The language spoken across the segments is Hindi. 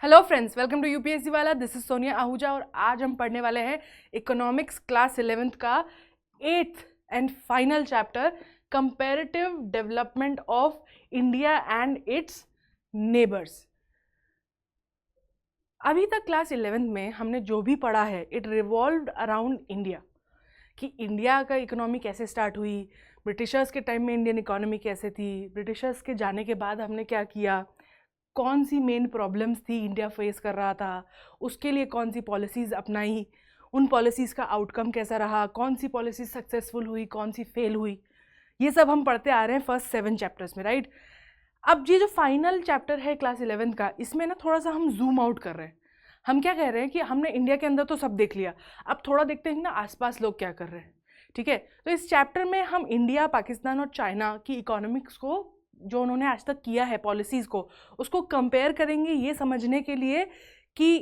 Hello friends, welcome to UPSC वाला। दिस इज सोनिया आहूजा और आज हम पढ़ने वाले हैं इकोनॉमिक्स क्लास 11th का 8th and final chapter, comparative development of India and its neighbours. अभी तक क्लास 11th में हमने जो भी पढ़ा है इट रिवॉल्व्ड अराउंड इंडिया, कि इंडिया का इकोनॉमी कैसे स्टार्ट हुई, ब्रिटिशर्स के टाइम में इंडियन इकोनॉमी कैसे थी, ब्रिटिशर्स के जाने के बाद हमने क्या किया, कौन सी मेन प्रॉब्लम्स थी इंडिया फेस कर रहा था, उसके लिए कौन सी पॉलिसीज़ अपनाई, उन पॉलिसीज़ का आउटकम कैसा रहा, कौन सी पॉलिसी सक्सेसफुल हुई, कौन सी फेल हुई। ये सब हम पढ़ते आ रहे हैं फर्स्ट 7 चैप्टर्स में, राइट। अब ये जो फाइनल चैप्टर है क्लास 11th का, इसमें ना थोड़ा सा हम जूम आउट कर रहे हैं। हम क्या कह रहे हैं कि हमने इंडिया के अंदर तो सब देख लिया, अब थोड़ा देखते हैं ना आसपास लोग क्या कर रहे हैं। ठीक है, तो इस चैप्टर में हम इंडिया, पाकिस्तान और चाइना की इकोनॉमिक्स को, जो उन्होंने आज तक किया है पॉलिसीज़ को, उसको कंपेयर करेंगे, ये समझने के लिए कि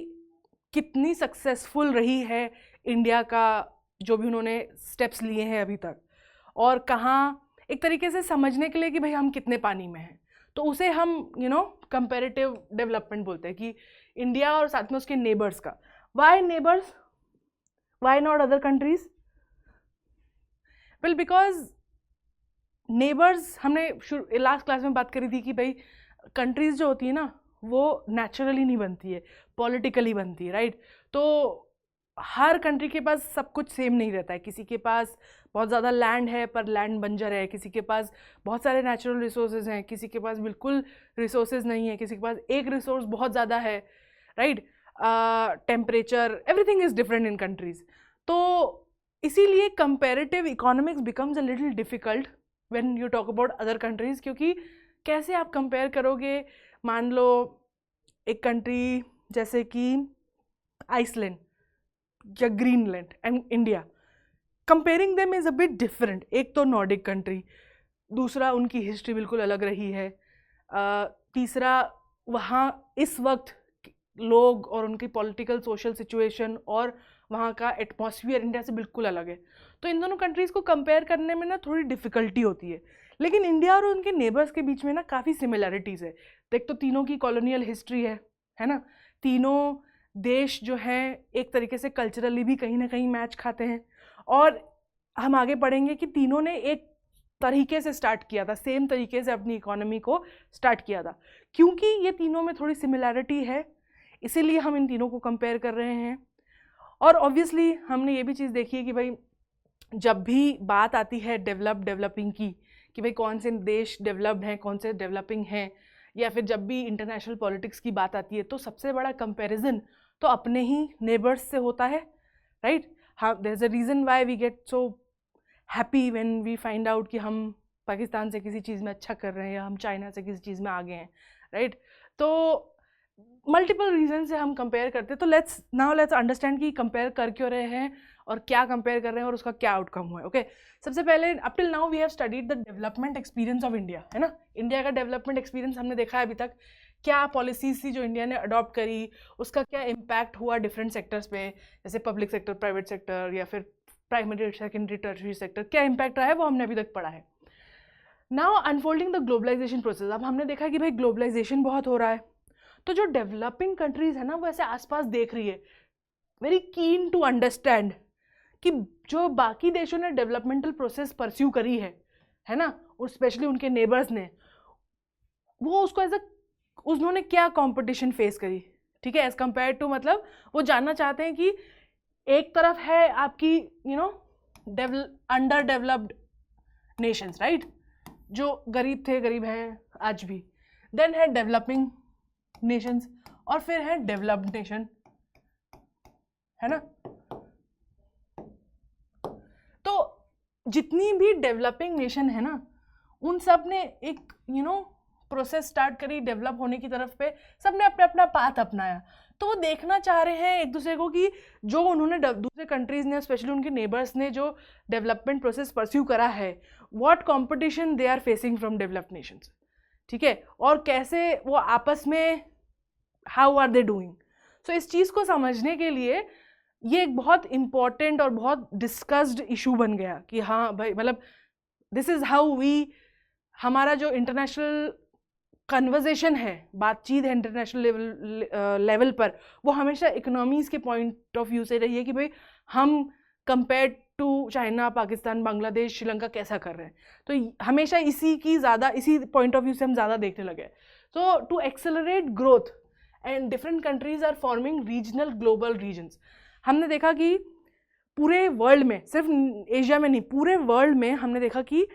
कितनी सक्सेसफुल रही है इंडिया का जो भी उन्होंने स्टेप्स लिए हैं अभी तक, और कहाँ, एक तरीके से समझने के लिए कि भाई हम कितने पानी में हैं। तो उसे हम कंपैरेटिव डेवलपमेंट बोलते हैं, कि इंडिया और साथ में उसके नेबर्स का। Why neighbours, why not other countries? Well, because neighbours, हमने लास्ट क्लास में बात करी थी कि भाई कंट्रीज़ जो होती है ना वो नेचुरली नहीं बनती है, पॉलिटिकली बनती है, राइट। तो हर कंट्री के पास सब कुछ सेम नहीं रहता है। किसी के पास बहुत ज़्यादा लैंड है पर लैंड बंजर है, किसी के पास बहुत सारे नेचुरल रिसोर्सेज हैं, किसी के पास बिल्कुल रिसोर्सेज नहीं है, किसी के पास एक रिसोर्स बहुत ज़्यादा है, right. Temperature, everything is different in countries. तो इसीलिए comparative economics becomes a little difficult when you talk about other countries, क्योंकि कैसे आप कंपेयर करोगे, मान लो एक कंट्री जैसे कि आइसलैंड या Greenland and India, comparing them is a bit different. एक तो नॉर्डिक कंट्री, दूसरा उनकी हिस्ट्री बिल्कुल अलग रही है, तीसरा वहाँ इस वक्त लोग और उनकी पॉलिटिकल सोशल सिचुएशन और वहाँ का एटमॉस्फेयर इंडिया से बिल्कुल अलग है। तो इन दोनों कंट्रीज़ को कंपेयर करने में ना थोड़ी डिफ़िकल्टी होती है, लेकिन इंडिया और उनके नेबर्स के बीच में ना काफ़ी सिमिलैरिटीज़ है। देख, तो तीनों की कॉलोनियल हिस्ट्री है ना, तीनों देश जो हैं एक तरीके से कल्चरली भी कहीं ना कहीं मैच खाते हैं, और हम आगे पढ़ेंगे कि तीनों ने एक तरीके से स्टार्ट किया था, सेम तरीके से अपनी इकोनॉमी को स्टार्ट किया था। क्योंकि ये तीनों में थोड़ी सिमिलैरिटी है, इसीलिए हम इन तीनों को कंपेयर कर रहे हैं। और ऑब्वियसली हमने ये भी चीज़ देखी है कि भाई जब भी बात आती है डेवलपिंग की, कि भाई कौन से देश डेवलप्ड हैं, कौन से डेवलपिंग हैं, या फिर जब भी इंटरनेशनल पॉलिटिक्स की बात आती है, तो सबसे बड़ा कंपैरिजन तो अपने ही नेबर्स से होता है, राइट। हाँ, there is a reason why we get so happy when we find out कि हम पाकिस्तान से किसी चीज़ में अच्छा कर रहे हैं या हम चाइना से किसी चीज़ में आगे हैं, राइट। तो मल्टीपल रीजन से हम कंपेयर करते हैं। तो लेट्स अंडरस्टैंड कि कंपेयर कर क्यों रहे हैं और क्या कंपेयर कर रहे हैं और उसका क्या आउटकम हुआ है। ओके, सबसे पहले up till now we have studied the development experience of India, है ना। इंडिया का डेवलपमेंट एक्सपीरियंस हमने देखा है अभी तक, क्या पॉलिसीज थी जो इंडिया ने अडॉप्ट करी, उसका क्या इम्पैक्ट हुआ डिफरेंट सेक्टर्स पे, जैसे पब्लिक सेक्टर, प्राइवेट सेक्टर, या फिर प्राइमरी, सेकेंडरी, टर्शरी सेक्टर, क्या इम्पैक्ट रहा है वो हमने अभी तक पढ़ा है। Now unfolding the globalisation process, अब हमने देखा कि भाई ग्लोबलाइजेशन बहुत हो रहा है, तो जो डेवलपिंग कंट्रीज है ना वो ऐसे आसपास देख रही है, वेरी कीन टू अंडरस्टैंड कि जो बाकी देशों ने डेवलपमेंटल प्रोसेस परस्यू करी है ना, और स्पेशली उनके नेबर्स ने, वो उसको एज अ, उन्होंने क्या कंपटीशन फेस करी, ठीक है, एज कंपेयर टू, मतलब वो जानना चाहते हैं कि एक तरफ है आपकी अंडर डेवलप्ड नेशंस, राइट, जो गरीब थे, गरीब हैं आज भी, देन है डेवलपिंग नेशंस, और फिर है डेवलप्ड नेशन, है ना। तो जितनी भी डेवलपिंग नेशन है ना, उन सब ने एक प्रोसेस स्टार्ट करी डेवलप होने की तरफ पे, सब ने अपना अपना पाथ अपनाया। तो वो देखना चाह रहे हैं एक दूसरे को कि जो उन्होंने दूसरे कंट्रीज ने, स्पेशली उनके नेबर्स ने जो डेवलपमेंट प्रोसेस परस्यू करा है, what competition they are facing from developed nations, ठीक है, और कैसे वो आपस में, how are they doing. So इस चीज़ को समझने के लिए ये एक बहुत इम्पॉर्टेंट और बहुत डिस्कस्ड इशू बन गया कि हाँ भाई, मतलब दिस इज़ हाउ वी, हमारा जो इंटरनेशनल कन्वर्जेशन है, बातचीत है इंटरनेशनल लेवल पर, वो हमेशा इकोनॉमीज़ के पॉइंट ऑफ व्यू से रही है कि भाई हम compare to China, Pakistan, Bangladesh, Sri Lanka कैसा कर रहे हैं। तो हमेशा इसी पॉइंट ऑफ व्यू से हम ज़्यादा देखने लगे। तो to accelerate growth and different countries are forming regional global regions. हमने देखा कि पूरे वर्ल्ड में, सिर्फ एशिया में नहीं, पूरे वर्ल्ड में हमने देखा कि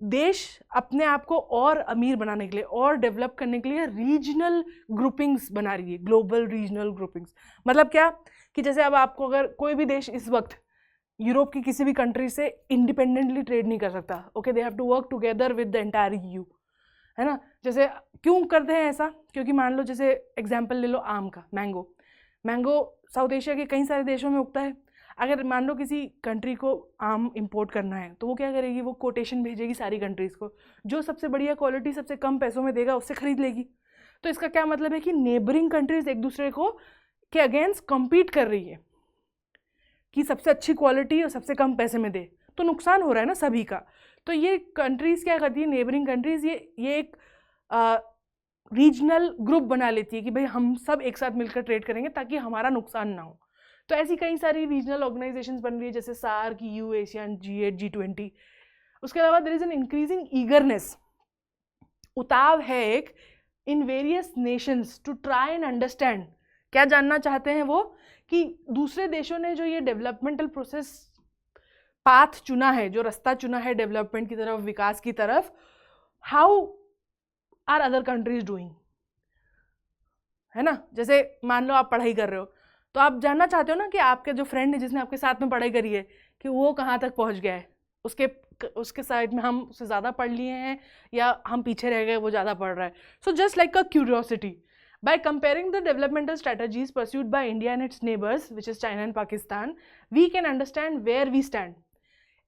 देश अपने आप को और अमीर बनाने के लिए और डेवलप करने के लिए रीजनल ग्रुपिंग्स बना रही है, ग्लोबल रीजनल ग्रुपिंग्स। मतलब क्या कि जैसे अब आपको अगर कोई भी देश इस वक्त यूरोप की किसी भी कंट्री से इंडिपेंडेंटली ट्रेड नहीं कर सकता, okay, they have to work together with the entire EU, है ना। जैसे क्यों करते हैं ऐसा? क्योंकि मान लो जैसे एग्जांपल ले लो आम का, मैंगो साउथ एशिया के कई सारे देशों में उगता है। अगर मान लो किसी कंट्री को आम इंपोर्ट करना है तो वो क्या करेगी, वो कोटेशन भेजेगी सारी कंट्रीज़ को, जो सबसे बढ़िया क्वालिटी सबसे कम पैसों में देगा उससे खरीद लेगी। तो इसका क्या मतलब है कि नेबरिंग कंट्रीज एक दूसरे को के अगेंस्ट कम्पीट कर रही है कि सबसे अच्छी क्वालिटी और सबसे कम पैसे में दे, तो नुकसान हो रहा है ना सभी का। तो ये कंट्रीज़ क्या करती है, नेबरिंग कंट्रीज़ ये एक रीजनल ग्रुप बना लेती है कि भाई हम सब एक साथ मिलकर ट्रेड करेंगे ताकि हमारा नुकसान ना हो। तो ऐसी कई सारी रीजनल ऑर्गेनाइजेशंस बन रही है, जैसे SAARC, EU, Asian, G8, G20। उसके अलावा there is an increasing eagerness, उताव है एक, in various nations to try and understand. क्या जानना चाहते हैं वो कि दूसरे देशों ने जो ये डेवलपमेंटल प्रोसेस पाथ चुना है, जो रास्ता चुना है डेवलपमेंट की तरफ, विकास की तरफ, how are other countries doing, है ना। जैसे मान लो आप पढ़ाई कर रहे हो तो आप जानना चाहते हो ना कि आपके जो फ्रेंड है जिसने आपके साथ में पढ़ाई करी है कि वो कहाँ तक पहुँच गया है, उसके साइड में हम उससे ज़्यादा पढ़ लिए हैं या हम पीछे रह गए, वो ज़्यादा पढ़ रहा है। So just like a curiosity, by comparing the developmental strategies pursued by India and its neighbours which is China and Pakistan, we can understand where we stand.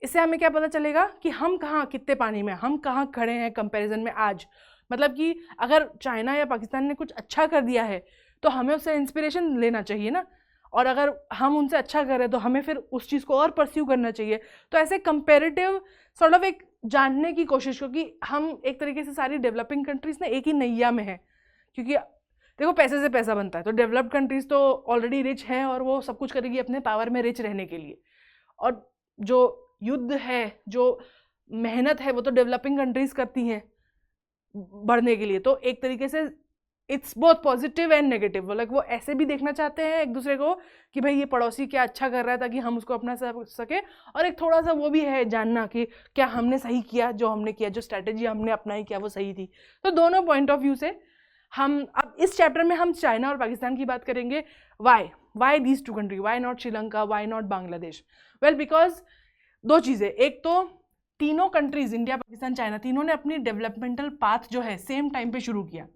इससे हमें क्या पता चलेगा कि हम कहाँ, कितने पानी में, हम कहाँ खड़े हैं कंपेरिजन में आज। मतलब कि अगर चाइना या पाकिस्तान ने कुछ अच्छा कर दिया है तो हमें उससे इंस्पिरेशन लेना चाहिए ना, और अगर हम उनसे अच्छा करें तो हमें फिर उस चीज़ को और परस्यू करना चाहिए। तो ऐसे कंपेरेटिव सॉर्ट ऑफ एक जानने की कोशिश, क्योंकि हम एक तरीके से सारी डेवलपिंग कंट्रीज़ ना एक ही नैया में है, क्योंकि देखो पैसे से पैसा बनता है, तो डेवलप्ड कंट्रीज़ तो ऑलरेडी रिच हैं और वो सब कुछ करेगी अपने पावर में रिच रहने के लिए, और जो युद्ध है, जो मेहनत है, वो तो डेवलपिंग कंट्रीज़ करती हैं बढ़ने के लिए। तो एक तरीके से it's both positive and negative, like वो ऐसे भी देखना चाहते हैं एक दूसरे को कि भाई ये पड़ोसी क्या अच्छा कर रहा है ताकि हम उसको अपना सके, और एक थोड़ा सा वो भी है जानना कि क्या हमने सही किया, जो हमने किया, जो स्ट्रैटेजी हमने अपनाई, क्या वो सही थी। तो दोनों पॉइंट ऑफ व्यू से हम अब इस चैप्टर में हम चाइना और पाकिस्तान की बात करेंगे। Why these two country, why not Sri Lanka, why not Bangladesh? Well, because दो चीज़ें, एक तो तीनों कंट्रीज, इंडिया, पाकिस्तान, चाइना, तीनों ने अपनी डेवलपमेंटल पाथ जो है सेम टाइम पे शुरू किया।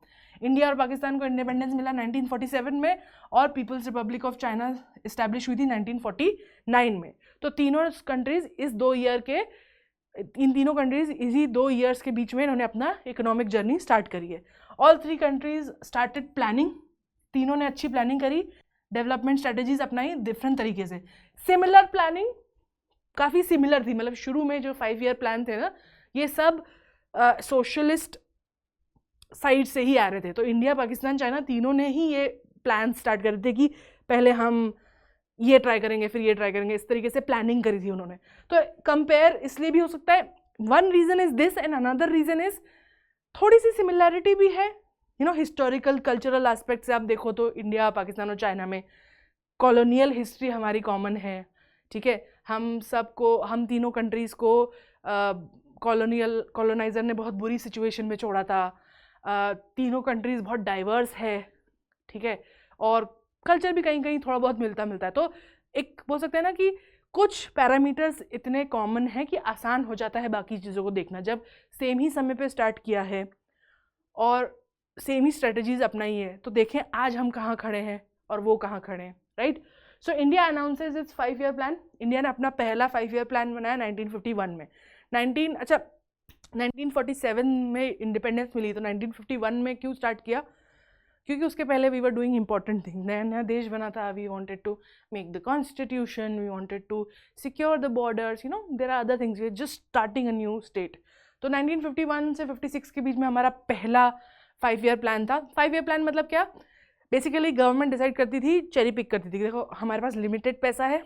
इंडिया और पाकिस्तान को इंडिपेंडेंस मिला 1947 में और People's Republic of China establish हुई थी 1949 में। तो तीनों कंट्रीज इन तीनों कंट्रीज इसी 2 ईयर्स के बीच में इन्होंने अपना इकोनॉमिक जर्नी स्टार्ट करी है। ऑल 3 कंट्रीज स्टार्टेड प्लानिंग, तीनों ने अच्छी प्लानिंग करी, डेवलपमेंट स्ट्रेटेजीज अपनाई डिफरेंट तरीके से। सिमिलर प्लानिंग काफ़ी सिमिलर थी, मतलब शुरू में जो 5 ईयर प्लान थे ना, ये सब सोशलिस्ट साइड से ही आ रहे थे। तो इंडिया, पाकिस्तान, चाइना तीनों ने ही ये प्लान स्टार्ट करे थे कि पहले हम ये ट्राई करेंगे, फिर ये ट्राई करेंगे, इस तरीके से प्लानिंग करी थी उन्होंने। तो कंपेयर इसलिए भी हो सकता है, one reason is this and another reason is थोड़ी सी सिमिलैरिटी भी है, हिस्टोरिकल कल्चरल एस्पेक्ट से आप देखो तो इंडिया, पाकिस्तान और चाइना में कॉलोनियल हिस्ट्री हमारी कॉमन है, ठीक है। हम तीनों कंट्रीज़ को कॉलोनाइज़र ने बहुत बुरी सिचुएशन में छोड़ा था। तीनों कंट्रीज़ बहुत डाइवर्स है, ठीक है, और कल्चर भी कहीं कहीं थोड़ा बहुत मिलता है। तो एक बोल सकते हैं ना कि कुछ पैरामीटर्स इतने कॉमन हैं कि आसान हो जाता है बाकी चीज़ों को देखना, जब सेम ही समय पे स्टार्ट किया है और सेम ही स्ट्रेटजीज अपनाई है। तो देखें आज हम कहाँ खड़े हैं और वो कहाँ खड़े हैं, right. So India announces it's 5 year plan. India ने अपना पहला 5 ईयर प्लान बनाया 1951 में। 1947 में इंडिपेंडेंस मिली, तो 1951 में क्यों स्टार्ट किया? क्योंकि उसके पहले we were doing important thing, नया नया देश बना था, we wanted to make the constitution, we wanted to secure the borders, there are other things, we are just starting a new state. तो 1951 से 56 के बीच में हमारा पहला 5 ईयर प्लान था। 5 ईयर प्लान मतलब क्या, बेसिकली गवर्नमेंट डिसाइड करती थी, चेरी पिक करती थी कि देखो हमारे पास लिमिटेड पैसा है,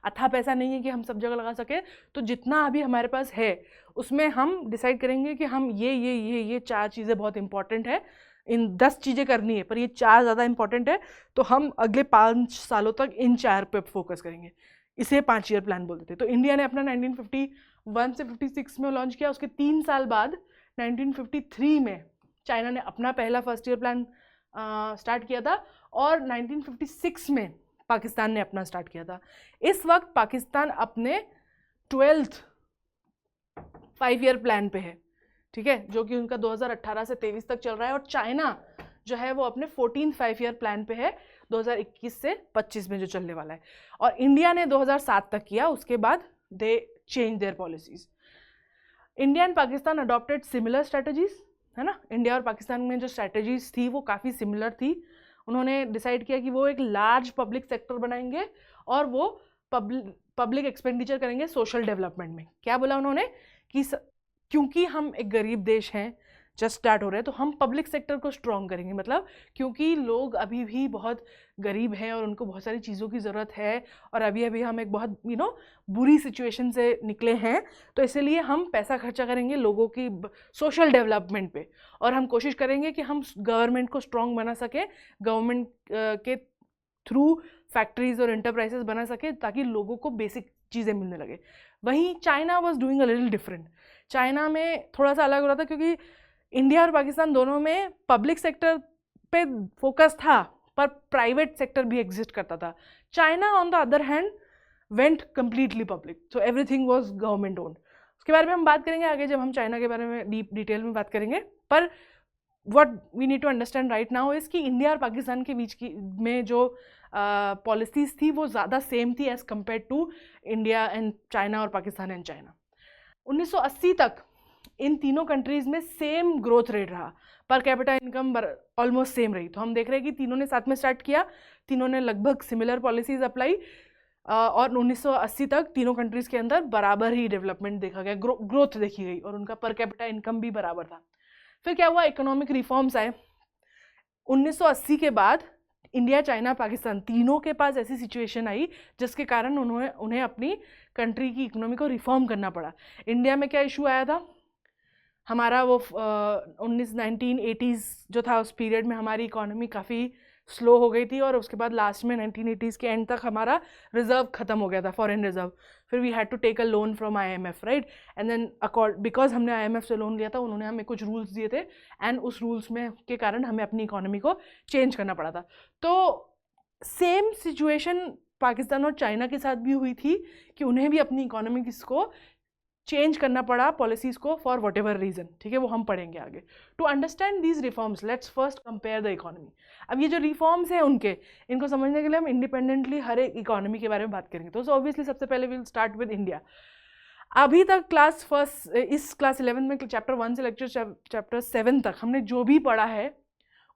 अथा पैसा नहीं है कि हम सब जगह लगा सके, तो जितना अभी हमारे पास है उसमें हम डिसाइड करेंगे कि हम ये 4 चीज़ें बहुत इंपॉर्टेंट है, इन 10 चीज़ेज़ करनी है पर ये 4 ज़्यादा इंपॉर्टेंट है, तो हम अगले 5 सालों तक इन 4 पे फोकस करेंगे। इसे 5 ईयर प्लान बोलते थे। तो इंडिया ने अपना 1951 से 56 में लॉन्च किया। उसके 3 साल बाद 1953 में चाइना ने अपना पहला फर्स्ट ईयर प्लान स्टार्ट किया था, और 1956 में पाकिस्तान ने अपना स्टार्ट किया था। इस वक्त पाकिस्तान अपने 12th 5 ईयर प्लान पे है, ठीक है, जो कि उनका 2018 से 23 तक चल रहा है। और चाइना जो है वो अपने 14th 5 ईयर प्लान पे है, 2021 से 25 में जो चलने वाला है। और इंडिया ने 2007 तक किया, उसके बाद दे change their policies. India and Pakistan adopted similar strategies, है ना। इंडिया और पाकिस्तान में जो स्ट्रेटजीज थी वो काफ़ी सिमिलर थी। उन्होंने डिसाइड किया कि वो एक लार्ज पब्लिक सेक्टर बनाएंगे और वो पब्लिक एक्सपेंडिचर करेंगे सोशल डेवलपमेंट में। क्या बोला उन्होंने कि क्योंकि हम एक गरीब देश हैं, जस्ट स्टार्ट हो रहे हैं, तो हम पब्लिक सेक्टर को स्ट्रॉन्ग करेंगे। मतलब क्योंकि लोग अभी भी बहुत गरीब हैं और उनको बहुत सारी चीज़ों की ज़रूरत है, और अभी अभी हम एक बहुत बुरी सिचुएशन से निकले हैं, तो इसलिए हम पैसा खर्चा करेंगे लोगों की सोशल डेवलपमेंट पे, और हम कोशिश करेंगे कि हम गवर्नमेंट को स्ट्रॉन्ग बना सकें, गवर्नमेंट के थ्रू फैक्ट्रीज और एंटरप्राइजेस बना सके ताकि लोगों को बेसिक चीज़ें मिलने लगे। वहीं China was doing a little different. China में थोड़ा सा अलग हो रहा था, क्योंकि इंडिया और पाकिस्तान दोनों में पब्लिक सेक्टर पे फोकस था, पर प्राइवेट सेक्टर भी एग्जिस्ट करता था। China on the other hand went completely public, so everything was government owned. उसके बारे में हम बात करेंगे आगे जब हम चाइना के बारे में डीप डिटेल में बात करेंगे। पर what we need to understand right now is कि इंडिया और पाकिस्तान के बीच की में जो पॉलिसीज़ थी वो ज़्यादा सेम थी as compare to India and China और पाकिस्तान एंड चाइना। 1980 तक इन तीनों कंट्रीज़ में सेम ग्रोथ रेट रहा, per capita income almost same रही। तो हम देख रहे हैं कि तीनों ने साथ में स्टार्ट किया, तीनों ने लगभग सिमिलर पॉलिसीज़ अप्लाई, और 1980 तक तीनों कंट्रीज़ के अंदर बराबर ही डेवलपमेंट देखा गया, ग्रोथ देखी गई, और उनका पर कैपिटा इनकम भी बराबर था। फिर क्या हुआ, इकोनॉमिक रिफॉर्म्स आए 1980 के बाद। इंडिया, चाइना, पाकिस्तान तीनों के पास ऐसी सिचुएशन आई जिसके कारण उन्हें अपनी कंट्री की इकोनॉमी को रिफॉर्म करना पड़ा। इंडिया में क्या इशू आया था, हमारा वो 1980s जो था, उस पीरियड में हमारी इकोनॉमी काफ़ी स्लो हो गई थी, और उसके बाद लास्ट में 1980s के एंड तक हमारा रिजर्व ख़त्म हो गया था, फॉरेन रिजर्व। फिर we had to take a loan from IMF, right, and then because हमने IMF से लोन लिया था, उन्होंने हमें कुछ रूल्स दिए थे, एंड उस रूल्स में के कारण हमें अपनी इकोनॉमी को चेंज करना पड़ा था। तो सेम सिचुएशन पाकिस्तान और चाइना के साथ भी हुई थी कि उन्हें भी अपनी इकोनॉमी को चेंज करना पड़ा, पॉलिसीज को, फॉर वट एवर रीजन, ठीक है, वो हम पढ़ेंगे आगे। To understand these reforms let's first compare the economy. अब ये जो रिफॉर्म्स हैं इनको समझने के लिए हम इंडिपेंडेंटली हर एक इकोनॉमी के बारे में बात करेंगे। तो ऑब्वियसली सबसे पहले विल स्टार्ट विद इंडिया। अभी तक इस क्लास 11 में चैप्टर 1 से लेक्चर चैप्टर 7 तक हमने जो भी पढ़ा है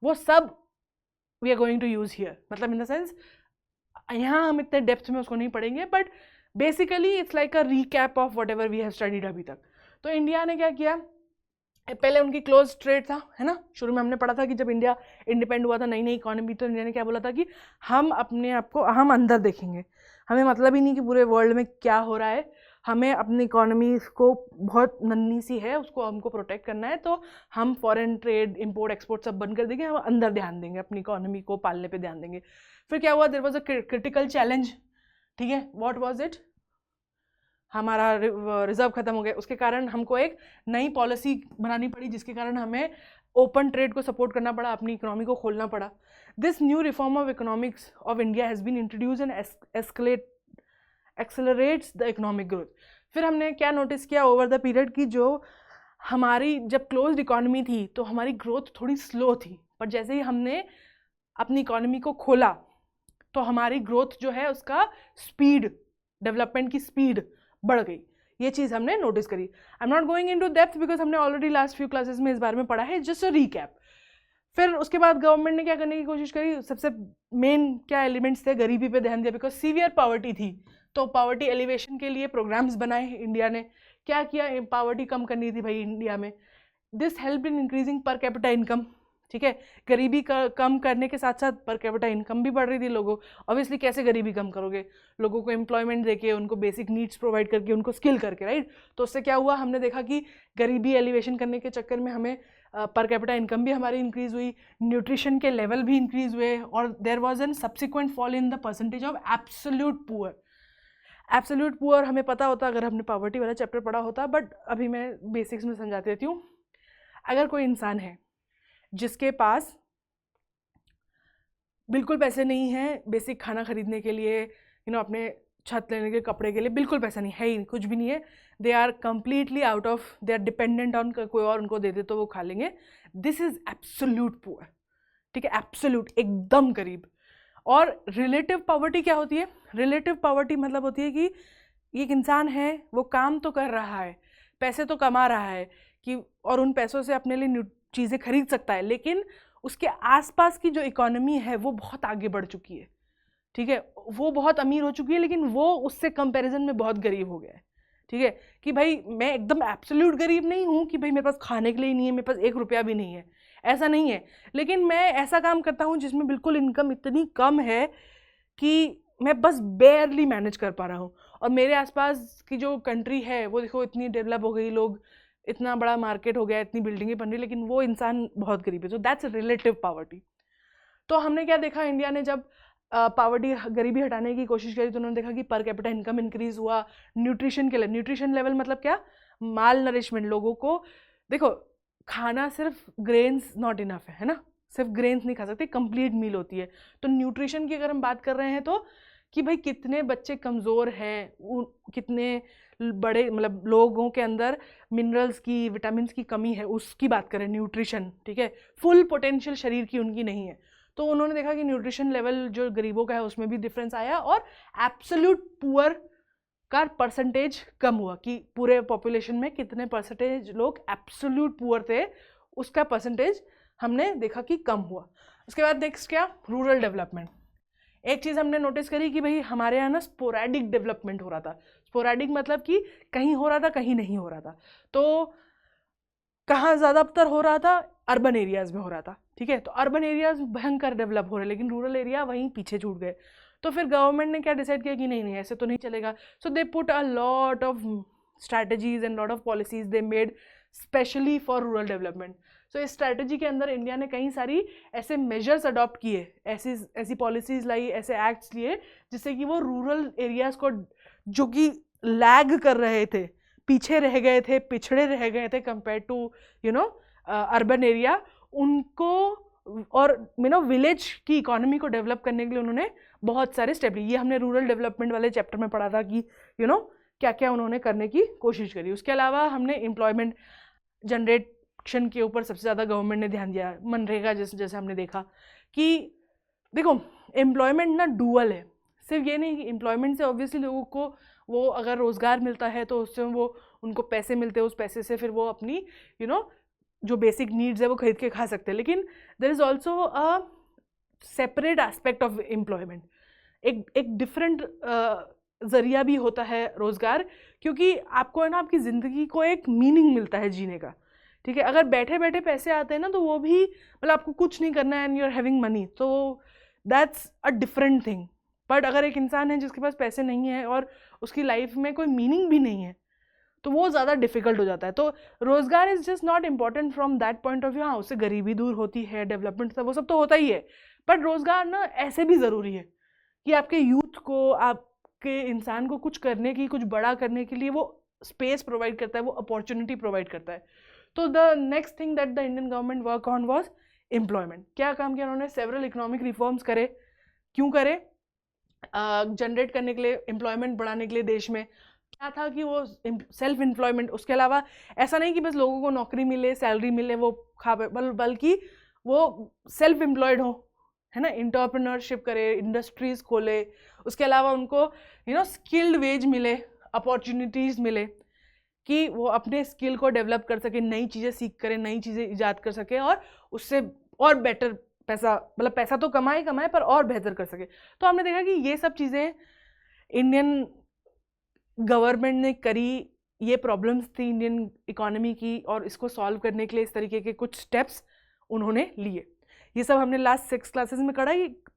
वो सब we are going to use here, मतलब इन द सेंस यहाँ हम इतने डेप्थ में उसको नहीं पढ़ेंगे, but basically it's like a recap of whatever we have studied अभी तक। तो इंडिया ने क्या किया, पहले उनकी क्लोज ट्रेड था, है ना। शुरू में हमने पढ़ा था कि जब इंडिया इंडिपेंडेंट हुआ था, नई नई इकोनॉमी, तो इंडिया ने क्या बोला था कि हम अपने आप को हम अंदर देखेंगे, हमें मतलब ही नहीं कि पूरे वर्ल्ड में क्या हो रहा है, हमें अपनी इकोनॉमी को बहुत नन्ही सी है, उसको हमको प्रोटेक्ट करना है, तो हम फॉरेन ट्रेड, इंपोर्ट, एक्सपोर्ट सब बंद कर देंगे, हम अंदर ध्यान देंगे, अपनी इकोनॉमी को पालने पे ध्यान देंगे। फिर क्या हुआ, there was a critical challenge, ठीक है, व्हाट वाज इट, हमारा रिजर्व खत्म हो गया, उसके कारण हमको एक नई पॉलिसी बनानी पड़ी, जिसके कारण हमें ओपन ट्रेड को सपोर्ट करना पड़ा, अपनी इकोनॉमी को खोलना पड़ा। This new reform of economics of India has been introduce and accelerates the economic growth. फिर हमने क्या नोटिस किया ओवर द पीरियड की जो हमारी जब क्लोज्ड इकोनॉमी थी तो हमारी ग्रोथ थोड़ी स्लो थी, पर जैसे ही हमने अपनी इकोनॉमी को खोला तो हमारी ग्रोथ जो है उसका स्पीड, डेवलपमेंट की स्पीड बढ़ गई। ये चीज़ हमने नोटिस करी। I am not going into depth because हमने ऑलरेडी लास्ट फ्यू क्लासेस में इस बारे में पढ़ा है, जस्ट अ रीकैप। फिर उसके बाद गवर्नमेंट ने क्या करने की कोशिश करी, सबसे मेन क्या एलिमेंट्स थे, गरीबी पे ध्यान दिया, बिकॉज सीवियर पॉवर्टी थी, तो पॉवर्टी एलिवेशन के लिए प्रोग्राम्स बनाए इंडिया ने। क्या किया, पॉवर्टी कम करनी थी भाई इंडिया में, this help in increasing per capita income, ठीक है। गरीबी कम करने के साथ साथ पर कैपिटा इनकम भी बढ़ रही थी लोगों। ऑब्वियसली कैसे गरीबी कम करोगे, लोगों को एम्प्लॉयमेंट देके, उनको बेसिक नीड्स प्रोवाइड करके, उनको स्किल करके, राइट। तो उससे क्या हुआ, हमने देखा कि गरीबी एलिवेशन करने के चक्कर में हमें पर कैपिटा इनकम भी हमारी इंक्रीज हुई, न्यूट्रिशन के लेवल भी इंक्रीज हुए, और there was an subsequent fall in the percentage of absolute poor. Absolute poor हमें पता होता अगर हमने पॉवर्टी वाला चैप्टर पढ़ा होता, बट अभी मैं बेसिक्स में समझा देती हूँ। अगर कोई इंसान है जिसके पास बिल्कुल पैसे नहीं है बेसिक खाना खरीदने के लिए, अपने छत लेने के, कपड़े के लिए बिल्कुल पैसा नहीं है, ही कुछ भी नहीं है, they are completely out of, they are dependent on कोई और उनको दे दे तो वो खा लेंगे, दिस इज एब्सोल्यूट पुअर, ठीक है, एब्सोल्यूट, एकदम गरीब। और रिलेटिव पॉवर्टी क्या होती है? रिलेटिव पॉवर्टी मतलब होती है कि एक इंसान है, वो काम तो कर रहा है, पैसे तो कमा रहा है कि, और उन पैसों से अपने लिए चीज़ें खरीद सकता है, लेकिन उसके आसपास की जो इकोनॉमी है वो बहुत आगे बढ़ चुकी है, ठीक है, वो बहुत अमीर हो चुकी है, लेकिन वो उससे कंपैरिजन में बहुत गरीब हो गया है, ठीक है। कि भाई मैं एकदम एब्सोल्यूट गरीब नहीं हूँ कि भाई मेरे पास खाने के लिए नहीं है, मेरे पास 1 रुपया भी नहीं है, ऐसा नहीं है, लेकिन मैं ऐसा काम करता हूँ जिसमें बिल्कुल इनकम इतनी कम है कि मैं बस बेयरली मैनेज कर पा रहा हूँ, और मेरे आसपास की जो कंट्री है वो देखो इतनी डेवलप हो गई, लोग, इतना बड़ा मार्केट हो गया, इतनी बिल्डिंगें बन रही, लेकिन वो इंसान बहुत गरीब है। So that's relative poverty. तो हमने क्या देखा, इंडिया ने जब पॉवर्टी, गरीबी हटाने की कोशिश करी, तो उन्होंने देखा कि पर कैपिटा इनकम इंक्रीज हुआ। न्यूट्रिशन के लिए, न्यूट्रिशन लेवल मतलब क्या, माल नरिशमेंट, लोगों को देखो खाना सिर्फ ग्रेन्स नॉट इनफ है ना, सिर्फ ग्रेन्स नहीं खा सकते, कंप्लीट मील होती है। तो न्यूट्रिशन की अगर हम बात कर रहे हैं तो कि भाई कितने बच्चे कमज़ोर हैं, कितने बड़े मतलब लोगों के अंदर मिनरल्स की, विटामिन की कमी है, उसकी बात करें, न्यूट्रिशन, ठीक है, फुल पोटेंशियल शरीर की उनकी नहीं है। तो उन्होंने देखा कि न्यूट्रिशन लेवल जो गरीबों का है उसमें भी डिफरेंस आया, और एब्सोल्यूट पुअर का परसेंटेज कम हुआ, कि पूरे पॉपुलेशन में कितने परसेंटेज लोग एब्सोल्यूट पुअर थे, उसका परसेंटेज हमने देखा कि कम हुआ। उसके बाद नेक्स्ट क्या, रूरल डेवलपमेंट। एक चीज़ हमने नोटिस करी कि भाई हमारे यहाँ ना स्पोरेडिक डेवलपमेंट हो रहा था। स्पोरेडिक मतलब कि कहीं हो रहा था, कहीं नहीं हो रहा था। तो कहाँ ज़्यादातर हो रहा था, अर्बन एरियाज़ में हो रहा था, ठीक है। तो अर्बन एरियाज़ भयंकर डेवलप हो रहे, लेकिन रूरल एरिया वहीं पीछे छूट गए। तो फिर गवर्नमेंट ने क्या डिसाइड किया कि नहीं नहीं ऐसे तो नहीं चलेगा। So they put a lot of strategies and lot of policies they made specially for rural development. So इस स्ट्रैटेजी के अंदर इंडिया ने कई सारी ऐसे मेजर्स अडॉप्ट किए, ऐसी पॉलिसीज़ लाई, ऐसे एक्ट्स लिए, जिससे कि वो रूरल एरियाज़ को, जो कि लैग कर रहे थे, पीछे रह गए थे, पिछड़े रह गए थे कंपेयर टू अर्बन एरिया, उनको, और विलेज की इकोनॉमी को डेवलप करने के लिए उन्होंने बहुत सारे स्टेप लिए। ये हमने रूरल डेवलपमेंट वाले चैप्टर में पढ़ा था कि क्या क्या उन्होंने करने की कोशिश करी। उसके अलावा हमने एम्प्लॉयमेंट जनरेशन के ऊपर सबसे ज़्यादा गवर्नमेंट ने ध्यान दिया। मनरेगा जैसे हमने देखा कि देखो एम्प्लॉयमेंट ना डुअल है, सिर्फ ये नहीं कि एम्प्लॉयमेंट से ऑब्वियसली लोगों को वो अगर रोज़गार मिलता है तो उससे वो उनको पैसे मिलते हैं, उस पैसे से फिर वो अपनी जो बेसिक नीड्स है वो खरीद के खा सकते हैं। लेकिन there is also a separate aspect of employment, एक डिफरेंट ज़रिया भी होता है रोज़गार, क्योंकि आपको है ना आपकी ज़िंदगी को एक मीनिंग मिलता है जीने का, ठीक है। अगर बैठे बैठे पैसे आते हैं ना तो वो भी मतलब आपको कुछ नहीं करना है and you are having money, तो that's a different thing. But अगर एक इंसान है जिसके पास पैसे नहीं है और उसकी लाइफ में कोई मीनिंग भी नहीं है तो वो ज़्यादा डिफिकल्ट हो जाता है। तो रोज़गार is just not important from that point of view. हाँ, उससे गरीबी दूर होती है, डेवलपमेंट वो सब तो होता ही है, बट रोज़गार ना ऐसे भी ज़रूरी है कि आपके यूथ को, आपके इंसान को कुछ करने की, कुछ बड़ा करने के लिए वो स्पेस प्रोवाइड करता है, वो अपॉर्चुनिटी प्रोवाइड करता है। तो the next thing that the Indian government work on was employment. क्या काम किया उन्होंने? सेवरल इकोनॉमिक रिफॉर्म्स करे। क्यों करे? जनरेट करने के लिए, एम्प्लॉयमेंट बढ़ाने के लिए देश में। क्या था कि वो सेल्फ एम्प्लॉयमेंट, उसके अलावा ऐसा नहीं कि बस लोगों को नौकरी मिले, सैलरी मिले, वो खा, बल्कि वो सेल्फ एम्प्लॉयड हो, है ना, एंटरप्रेन्योरशिप करे, इंडस्ट्रीज खोले। उसके अलावा उनको स्किल्ड वेज मिले, अपॉर्चुनिटीज़ मिले कि वो अपने स्किल को डेवलप कर सके, नई चीज़ें सीख करें, नई चीज़ें ईजाद कर सके, और उससे और बेटर पैसा, मतलब पैसा तो कमाए पर और बेहतर कर सके। तो हमने देखा कि ये सब चीज़ें इंडियन गवर्नमेंट ने करी ये प्रॉब्लम्स थी इंडियन इकोनॉमी की, और इसको सॉल्व करने के लिए इस तरीके के कुछ स्टेप्स उन्होंने लिए। ये सब हमने लास्ट 6 क्लासेस में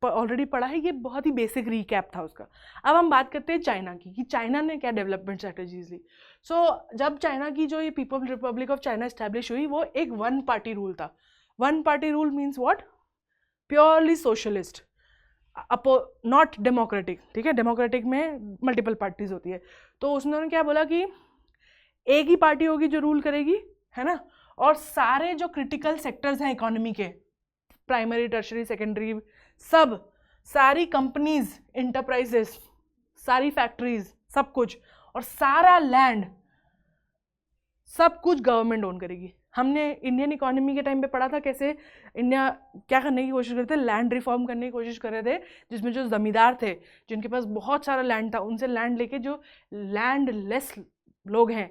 ऑलरेडी पढ़ा है, ये बहुत ही बेसिक रिकैप था उसका। अब हम बात करते हैं चाइना की, कि चाइना ने क्या डेवलपमेंट स्ट्रेटजीज ली। जब चाइना की जो ये people Republic of China establish हुई, वो एक वन पार्टी रूल था। One party rule means what? Purely socialist, not democratic, ठीक है। डेमोक्रेटिक में मल्टीपल पार्टीज होती है। तो उसने क्या बोला कि एक ही पार्टी होगी जो रूल करेगी, है ना, और सारे जो क्रिटिकल सेक्टर्स हैं इकोनॉमी के, प्राइमरी, टर्शरी, सेकेंडरी, सारी कंपनीज, इंटरप्राइजेस, सारी फैक्ट्रीज, सब कुछ, और सारा लैंड, सब कुछ गवर्नमेंट ओन करेगी। हमने इंडियन इकोनॉमी के टाइम पे पढ़ा था कैसे इंडिया क्या करने की कोशिश कर रहे थे, लैंड रिफॉर्म करने की कोशिश कर रहे थे, जिसमें जो जमींदार थे, जिनके पास बहुत सारा लैंड था, उनसे लैंड लेके जो लैंड लेस लोग हैं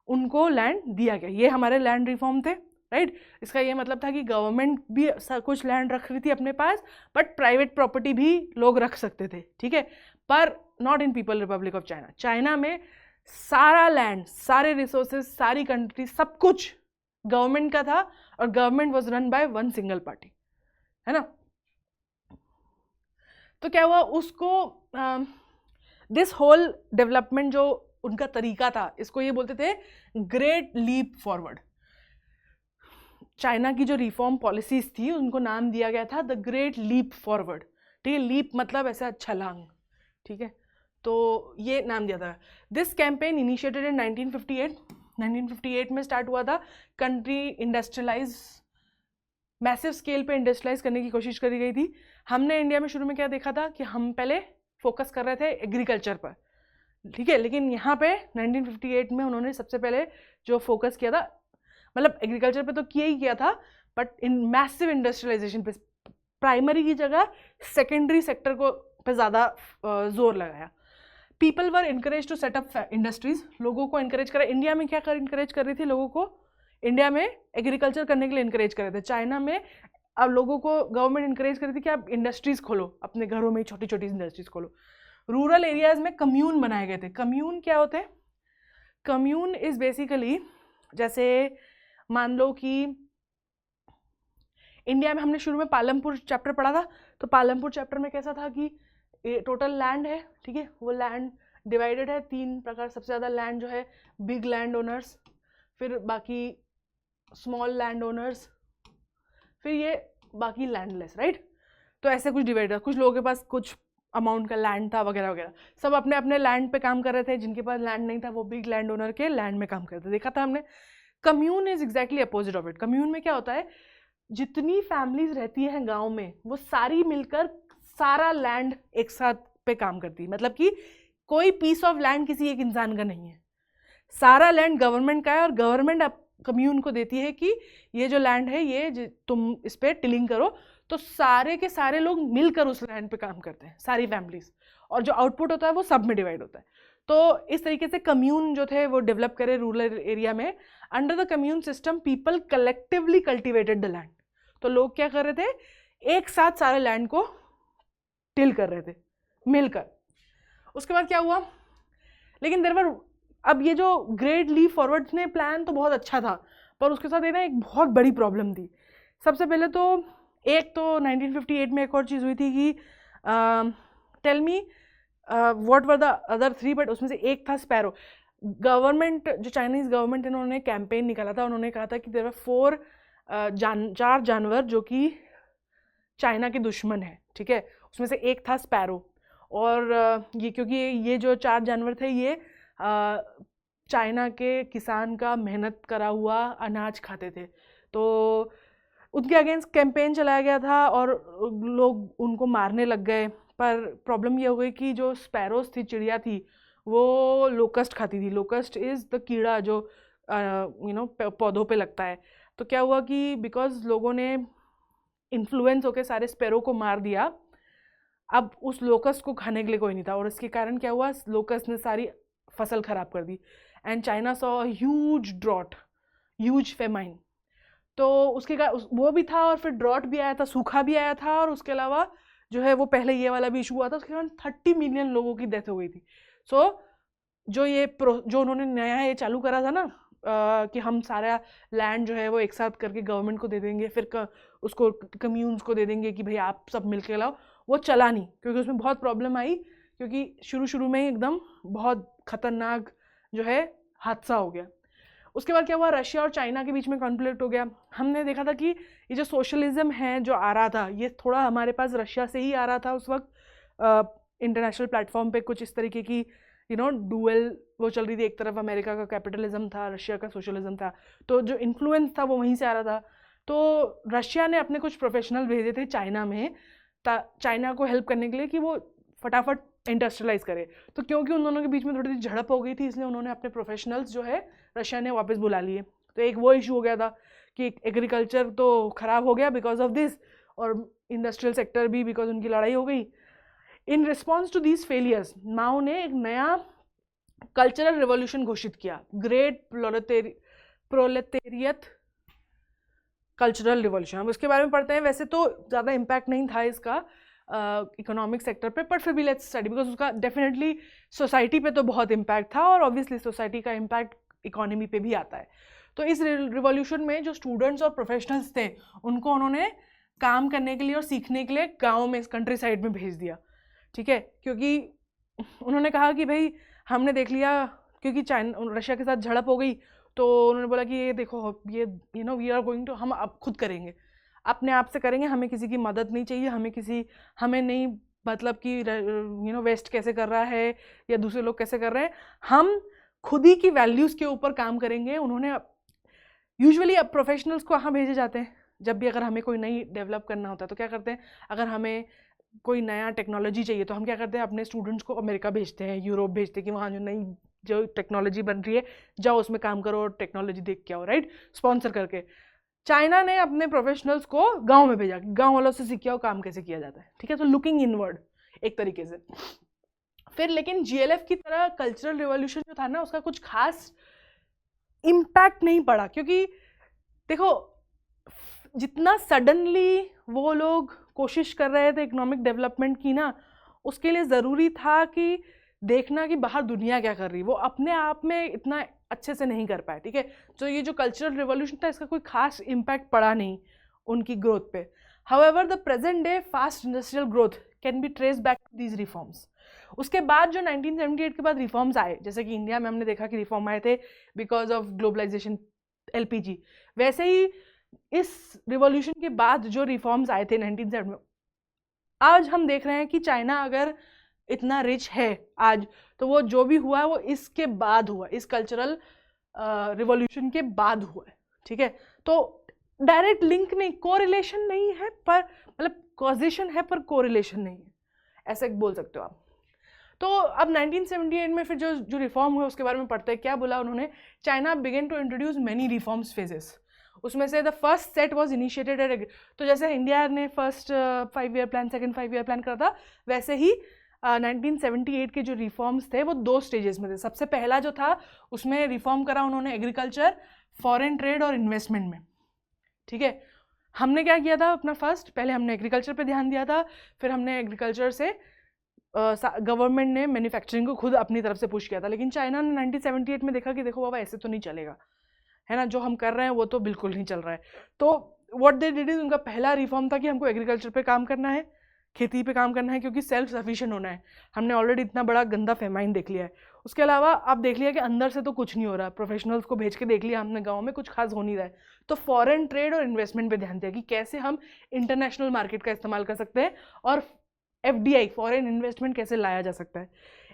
उनको लैंड दिया गया। ये हमारे लैंड रिफॉर्म थे, राइट। इसका ये मतलब था कि गवर्नमेंट भी कुछ लैंड रख रही थी अपने पास, बट प्राइवेट प्रॉपर्टी भी लोग रख सकते थे, ठीक है, पर not in people Republic of China. China में सारा लैंड, सारे रिसोर्सेज, सारी कंट्री, सब कुछ गवर्नमेंट का था, और government was run by one single party, है ना। तो क्या हुआ, उसको दिस होल डेवलपमेंट जो उनका तरीका था, इसको ये बोलते थे ग्रेट लीप फॉरवर्ड। चाइना की जो रिफॉर्म पॉलिसीज थी उनको नाम दिया गया था द ग्रेट लीप फॉरवर्ड, ठीक है। लीप मतलब ऐसा छलांग, ठीक है, तो ये नाम दिया था। दिस कैंपेन इनिशिएटेड इन 1958 में स्टार्ट हुआ था। कंट्री इंडस्ट्रियलाइज, मैसिव स्केल पे इंडस्ट्रियलाइज करने की कोशिश करी गई थी। हमने इंडिया में शुरू में क्या देखा था कि हम पहले फोकस कर रहे थे एग्रीकल्चर पर, ठीक है, लेकिन यहाँ पे 1958 में उन्होंने सबसे पहले जो फोकस किया था, मतलब एग्रीकल्चर पे तो किया ही किया था, बट इन मैसिव इंडस्ट्रियलाइजेशन पे, प्राइमरी की जगह सेकेंडरी सेक्टर को पे ज़्यादा जोर लगाया। People were encourage to set up industries, लोगों को इनकरेज करा। इंडिया में क्या इनकरेज कर रही थी लोगों को? इंडिया में एग्रीकल्चर करने के लिए इनकरेज कर रहे थे। चाइना में अब लोगों को गवर्नमेंट इनकरेज कर रही थी कि आप इंडस्ट्रीज खोलो, अपने घरों में छोटी छोटी इंडस्ट्रीज खोलो। रूरल एरियाज में कम्यून बनाए गए थे। कम्यून क्या होते हैं? कम्यून इज बेसिकली, जैसे मान लो कि इंडिया में हमने शुरू में पालमपुर चैप्टर पढ़ा था, तो पालमपुर चैप्टर में कैसा था कि टोटल लैंड है, ठीक है, वो लैंड डिवाइडेड है 3 प्रकार। सबसे ज़्यादा लैंड जो है बिग लैंड ओनर्स, फिर बाकी स्मॉल लैंड ओनर्स, फिर ये बाकी लैंडलेस, राइट। तो ऐसे कुछ डिवाइड है, कुछ लोगों के पास कुछ अमाउंट का लैंड था वगैरह वगैरह, सब अपने अपने लैंड पे काम कर रहे थे। जिनके पास लैंड नहीं था वो बिग लैंड ओनर के लैंड में काम करते थे, देखा था हमने। Commune is exactly opposite of it. Commune में क्या होता है, जितनी फैमिलीज रहती हैं गांव में, वो सारी मिलकर सारा लैंड एक साथ पे काम करती है। मतलब कि कोई पीस ऑफ लैंड किसी एक इंसान का नहीं है, सारा लैंड गवर्नमेंट का है, और गवर्नमेंट अब कम्यून को देती है कि ये जो लैंड है ये तुम इस पर टिलिंग करो। तो सारे के सारे लोग मिलकर उस लैंड पे काम करते हैं, सारी फैमिलीज, और जो आउटपुट होता है वो सब में डिवाइड होता है। तो इस तरीके से कम्यून जो थे वो डेवलप करे रूरल एरिया में। Under the commune system people collectively cultivated the land. तो लोग क्या कर रहे थे, एक साथ सारे लैंड को टिल कर रहे थे मिलकर। उसके बाद क्या हुआ, लेकिन देयर वर, अब ये जो ग्रेट लीप फॉरवर्ड ने प्लान तो बहुत अच्छा था, पर उसके साथ एक बहुत बड़ी प्रॉब्लम थी। सबसे पहले तो एक तो 1958 में एक और चीज़ हुई थी कि tell me what were the other 3, but उसमें से एक था स्पैरो। गवर्नमेंट, जो चाइनीज़ गवर्नमेंट, इन्होंने कैंपेन निकाला था। उन्होंने कहा था कि देयर वर 4 जानवर जो कि चाइना के दुश्मन है, ठीक है। उसमें से एक था स्पैरो, और ये क्योंकि ये जो 4 जानवर थे ये चाइना के किसान का मेहनत करा हुआ अनाज खाते थे, तो उनके अगेंस्ट कैंपेन चलाया गया था और लोग उनको मारने लग गए। पर प्रॉब्लम ये हो गई कि जो स्पैरोज थी, चिड़िया थी, वो लोकस्ट खाती थी। लोकस्ट इज़ द कीड़ा जो पौधों पे लगता है। तो क्या हुआ कि बिकॉज लोगों ने इन्फ्लुएंस होकर सारे स्पैरो को मार दिया, अब उस लोकस्ट को खाने के लिए कोई नहीं था, और इसके कारण क्या हुआ, लोकस्ट ने सारी फसल खराब कर दी। And China saw huge drought, huge famine. तो उसके वो भी था, और फिर ड्रॉट भी आया था, सूखा भी आया था, और उसके अलावा जो है वो पहले ये वाला भी इशू हुआ था। उसके बाद 30 मिलियन लोगों की डेथ हो गई थी। सो जो जो उन्होंने नया ये चालू करा था ना, कि हम सारा लैंड जो है वो एक साथ करके गवर्नमेंट को दे देंगे, फिर उसको कम्यून्स को दे देंगे कि भाई आप सब मिलके लाओ, वो चला नहीं, क्योंकि उसमें बहुत प्रॉब्लम आई, क्योंकि शुरू में ही एकदम बहुत खतरनाक जो है हादसा हो गया। उसके बाद क्या हुआ, रशिया और चाइना के बीच में कॉन्फ्लिक्ट हो गया। हमने देखा था कि ये जो सोशलिज्म है जो आ रहा था, ये थोड़ा हमारे पास रशिया से ही आ रहा था उस वक्त। इंटरनेशनल प्लेटफॉर्म पे कुछ इस तरीके की डुअल वो चल रही थी, एक तरफ अमेरिका का कैपिटलिज्म था, रशिया का सोशलिज्म था, तो जो इन्फ्लुएंस था वो वहीं से आ रहा था। तो रशिया ने अपने कुछ प्रोफेशनल भेजे थे चाइना में, चाइना को हेल्प करने के लिए कि वो फटाफट इंडस्ट्रियलाइज करे। तो क्योंकि उन दोनों के बीच में थोड़ी सी झड़प हो गई थी, इसलिए उन्होंने अपने प्रोफेशनल्स जो है रशिया ने वापस बुला लिए। तो एक वो इशू हो गया था कि एग्रीकल्चर तो ख़राब हो गया बिकॉज ऑफ दिस, और इंडस्ट्रियल सेक्टर भी, बिकॉज उनकी लड़ाई हो गई। In response to these failures, Mao ने एक नया कल्चरल रिवॉल्यूशन घोषित किया, ग्रेट प्रोलेटेरियत कल्चरल रिवॉल्यूशन। हम उसके बारे में पढ़ते हैं, वैसे तो ज़्यादा इम्पैक्ट नहीं था इसका इकोनॉमिक सेक्टर पे, पर फिर भी लेट्स स्टडी, बिकॉज उसका डेफिनेटली सोसाइटी पे तो बहुत इम्पैक्ट था, और ऑब्वियसली सोसाइटी का इम्पैक्ट इकोनॉमी पे भी आता है। तो इस रिवॉल्यूशन में जो स्टूडेंट्स और प्रोफेशनल्स थे, उनको उन्होंने काम करने के लिए और सीखने के लिए गाँव में, कंट्री साइड में भेज दिया, ठीक है, क्योंकि उन्होंने कहा कि भाई हमने देख लिया, क्योंकि चाइना रशिया के साथ झड़प हो गई, तो उन्होंने बोला कि ये देखो, ये वी आर गोइंग टू, हम अब खुद करेंगे, अपने आप से करेंगे, हमें किसी की मदद नहीं चाहिए, हमें नहीं मतलब कि वेस्ट कैसे कर रहा है या दूसरे लोग कैसे कर रहे हैं, हम खुद ही की वैल्यूज़ के ऊपर काम करेंगे। उन्होंने यूजुअली अब प्रोफेशनल्स को कहाँ भेजे जाते हैं, जब भी अगर हमें कोई नई डेवलप करना होता है तो क्या करते हैं, अगर हमें कोई नया टेक्नोलॉजी चाहिए तो हम क्या करते हैं, अपने स्टूडेंट्स को अमेरिका भेजते हैं, यूरोप भेजते हैं कि वहाँ जो टेक्नोलॉजी बन रही है जाओ उसमें काम करो और टेक्नोलॉजी देख के आओ, राइट, स्पॉन्सर करके। चाइना ने अपने प्रोफेशनल्स को गांव में भेजा, गांव वालों से सीख आओ काम कैसे किया जाता है, ठीक है, तो लुकिंग इनवर्ड एक तरीके से। फिर लेकिन जीएलएफ की तरह कल्चरल रिवॉल्यूशन जो था ना, उसका कुछ खास इम्पैक्ट नहीं पड़ा, क्योंकि देखो जितना सडनली वो लोग कोशिश कर रहे थे इकोनॉमिक डेवलपमेंट की ना, उसके लिए ज़रूरी था कि देखना कि बाहर दुनिया क्या कर रही, वो अपने आप में इतना अच्छे से नहीं कर पाए, ठीक है। तो ये जो कल्चरल रिवॉल्यूशन था, इसका कोई खास इम्पैक्ट पड़ा नहीं उनकी ग्रोथ पे। However the present day fast industrial growth can be trace back to these reforms. उसके बाद जो 1978 के बाद रिफॉर्म्स आए, जैसे कि इंडिया में हमने देखा कि रिफॉर्म आए थे बिकॉज ऑफ ग्लोबलाइजेशन, एलपीजी, वैसे ही इस रिवॉल्यूशन के बाद जो रिफॉर्म्स आए थे 1970 में, आज हम देख रहे हैं कि चाइना अगर इतना रिच है आज, तो वो जो भी हुआ है वो इसके बाद हुआ, इस कल्चरल रिवॉल्यूशन के बाद हुआ है, ठीक है। तो डायरेक्ट लिंक नहीं, कोरिलेशन नहीं है, पर मतलब कॉजेशन है पर कोरिलेशन नहीं है, ऐसे बोल सकते हो आप। तो अब 1978 में फिर जो रिफॉर्म हुआ उसके बारे में पढ़ते हैं, क्या बोला उन्होंने, China began to introduce many reforms phases. उसमें से the first set was initiated at, तो जैसे इंडिया ने first 5 year plan, second 5 year plan करा था, वैसे ही 1978 के जो रिफॉर्म्स थे वो 2 स्टेजेस में थे। सबसे पहला जो था उसमें रिफॉर्म करा उन्होंने एग्रीकल्चर, फॉरेन ट्रेड और इन्वेस्टमेंट में, ठीक है। हमने क्या किया था अपना फर्स्ट, पहले हमने एग्रीकल्चर पे ध्यान दिया था, फिर हमने एग्रीकल्चर से गवर्नमेंट ने मैन्युफैक्चरिंग को खुद अपनी तरफ से पुश किया था। लेकिन चाइना ने 1978 में देखा कि देखो बाबा ऐसे तो नहीं चलेगा, है ना, जो हम कर रहे हैं वो तो बिल्कुल नहीं चल रहा है। तो व्हाट दे डिड इज, उनका पहला रिफॉर्म था कि हमको एग्रीकल्चर पे काम करना है, खेती पे काम करना है, क्योंकि सेल्फ सफिशिएंट होना है। हमने ऑलरेडी इतना बड़ा गंदा फेमाइन देख लिया है। उसके अलावा आप देख लिया कि अंदर से तो कुछ नहीं हो रहा, प्रोफेशनल्स को भेज के देख लिया हमने गाँव में, कुछ खास हो नहीं रहा है। तो फॉरेन ट्रेड और इन्वेस्टमेंट पे ध्यान दिया कि कैसे हम इंटरनेशनल मार्केट का इस्तेमाल कर सकते हैं और FDI फॉरेन इन्वेस्टमेंट कैसे लाया जा सकता है।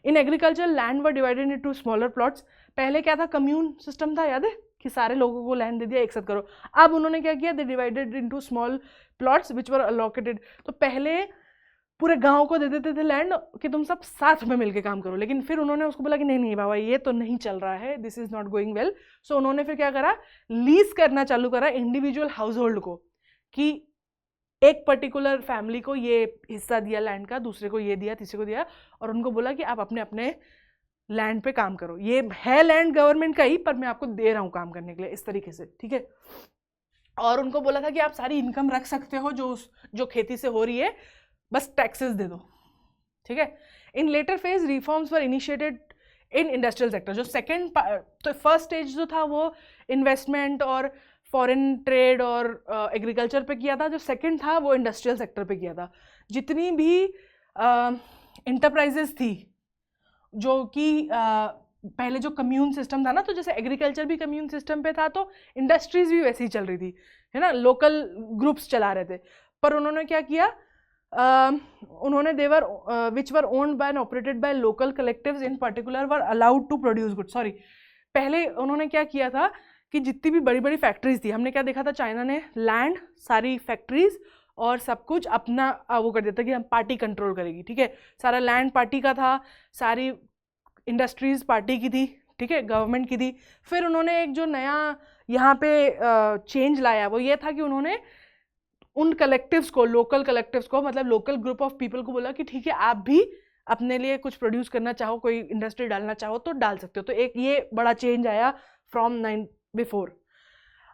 In agriculture land were divided into smaller plots. पहले क्या था, कम्यून सिस्टम था, याद है कि सारे लोगों को लैंड दे दिया, एक साथ करो। अब उन्होंने क्या किया, they divided into small plots which were allocated. तो पहले पूरे गांव को दे देते थे लैंड कि तुम सब साथ में मिलके काम करो, लेकिन फिर उन्होंने उसको बोला कि नहीं नहीं बाबा ये तो नहीं चल रहा है, this is not going well. So उन्होंने फिर क्या करा, लीज करना चालू करा इंडिविजुअल हाउस होल्ड को, कि एक पर्टिकुलर फैमिली को ये हिस्सा दिया लैंड का, दूसरे को ये दिया, तीसरे को दिया, और उनको बोला कि आप अपने अपने लैंड पे काम करो, ये है लैंड गवर्नमेंट का ही पर मैं आपको दे रहा हूँ काम करने के लिए, इस तरीके से, ठीक है। और उनको बोला था कि आप सारी इनकम रख सकते हो जो खेती से हो रही है, बस टैक्सेस दे दो, ठीक है। In later phase reforms were initiated in industrial sector. जो सेकेंड, तो फर्स्ट स्टेज जो था वो इन्वेस्टमेंट और फॉरेन ट्रेड और एग्रीकल्चर पे किया था, जो सेकेंड था वो इंडस्ट्रियल सेक्टर पे किया था। जितनी भी इंटरप्राइजेस थी जो कि पहले जो कम्यून सिस्टम था ना, तो जैसे एग्रीकल्चर भी कम्यून सिस्टम पे था, तो इंडस्ट्रीज भी वैसे ही चल रही थी, है ना, लोकल ग्रुप्स चला रहे थे। पर उन्होंने क्या किया, उन्होंने they were which were owned by and operated by local collectives in particular were allowed to produce good. Sorry, पहले उन्होंने क्या किया था कि जितनी भी बड़ी बड़ी फैक्ट्रीज थी, हमने क्या देखा था, चाइना ने लैंड, सारी फैक्ट्रीज और सब कुछ अपना वो कर देता कि हम पार्टी कंट्रोल करेगी, ठीक है, सारा लैंड पार्टी का था, सारी इंडस्ट्रीज पार्टी की थी, ठीक है, गवर्नमेंट की थी। फिर उन्होंने एक जो नया यहाँ पे चेंज लाया वो ये था कि उन्होंने उन कलेक्टिव्स को, लोकल कलेक्टिव्स को, मतलब लोकल ग्रुप ऑफ पीपल को बोला कि ठीक है, आप भी अपने लिए कुछ प्रोड्यूस करना चाहो, कोई इंडस्ट्री डालना चाहो तो डाल सकते हो। तो एक ये बड़ा चेंज आया फ्रॉम 9 बिफोर।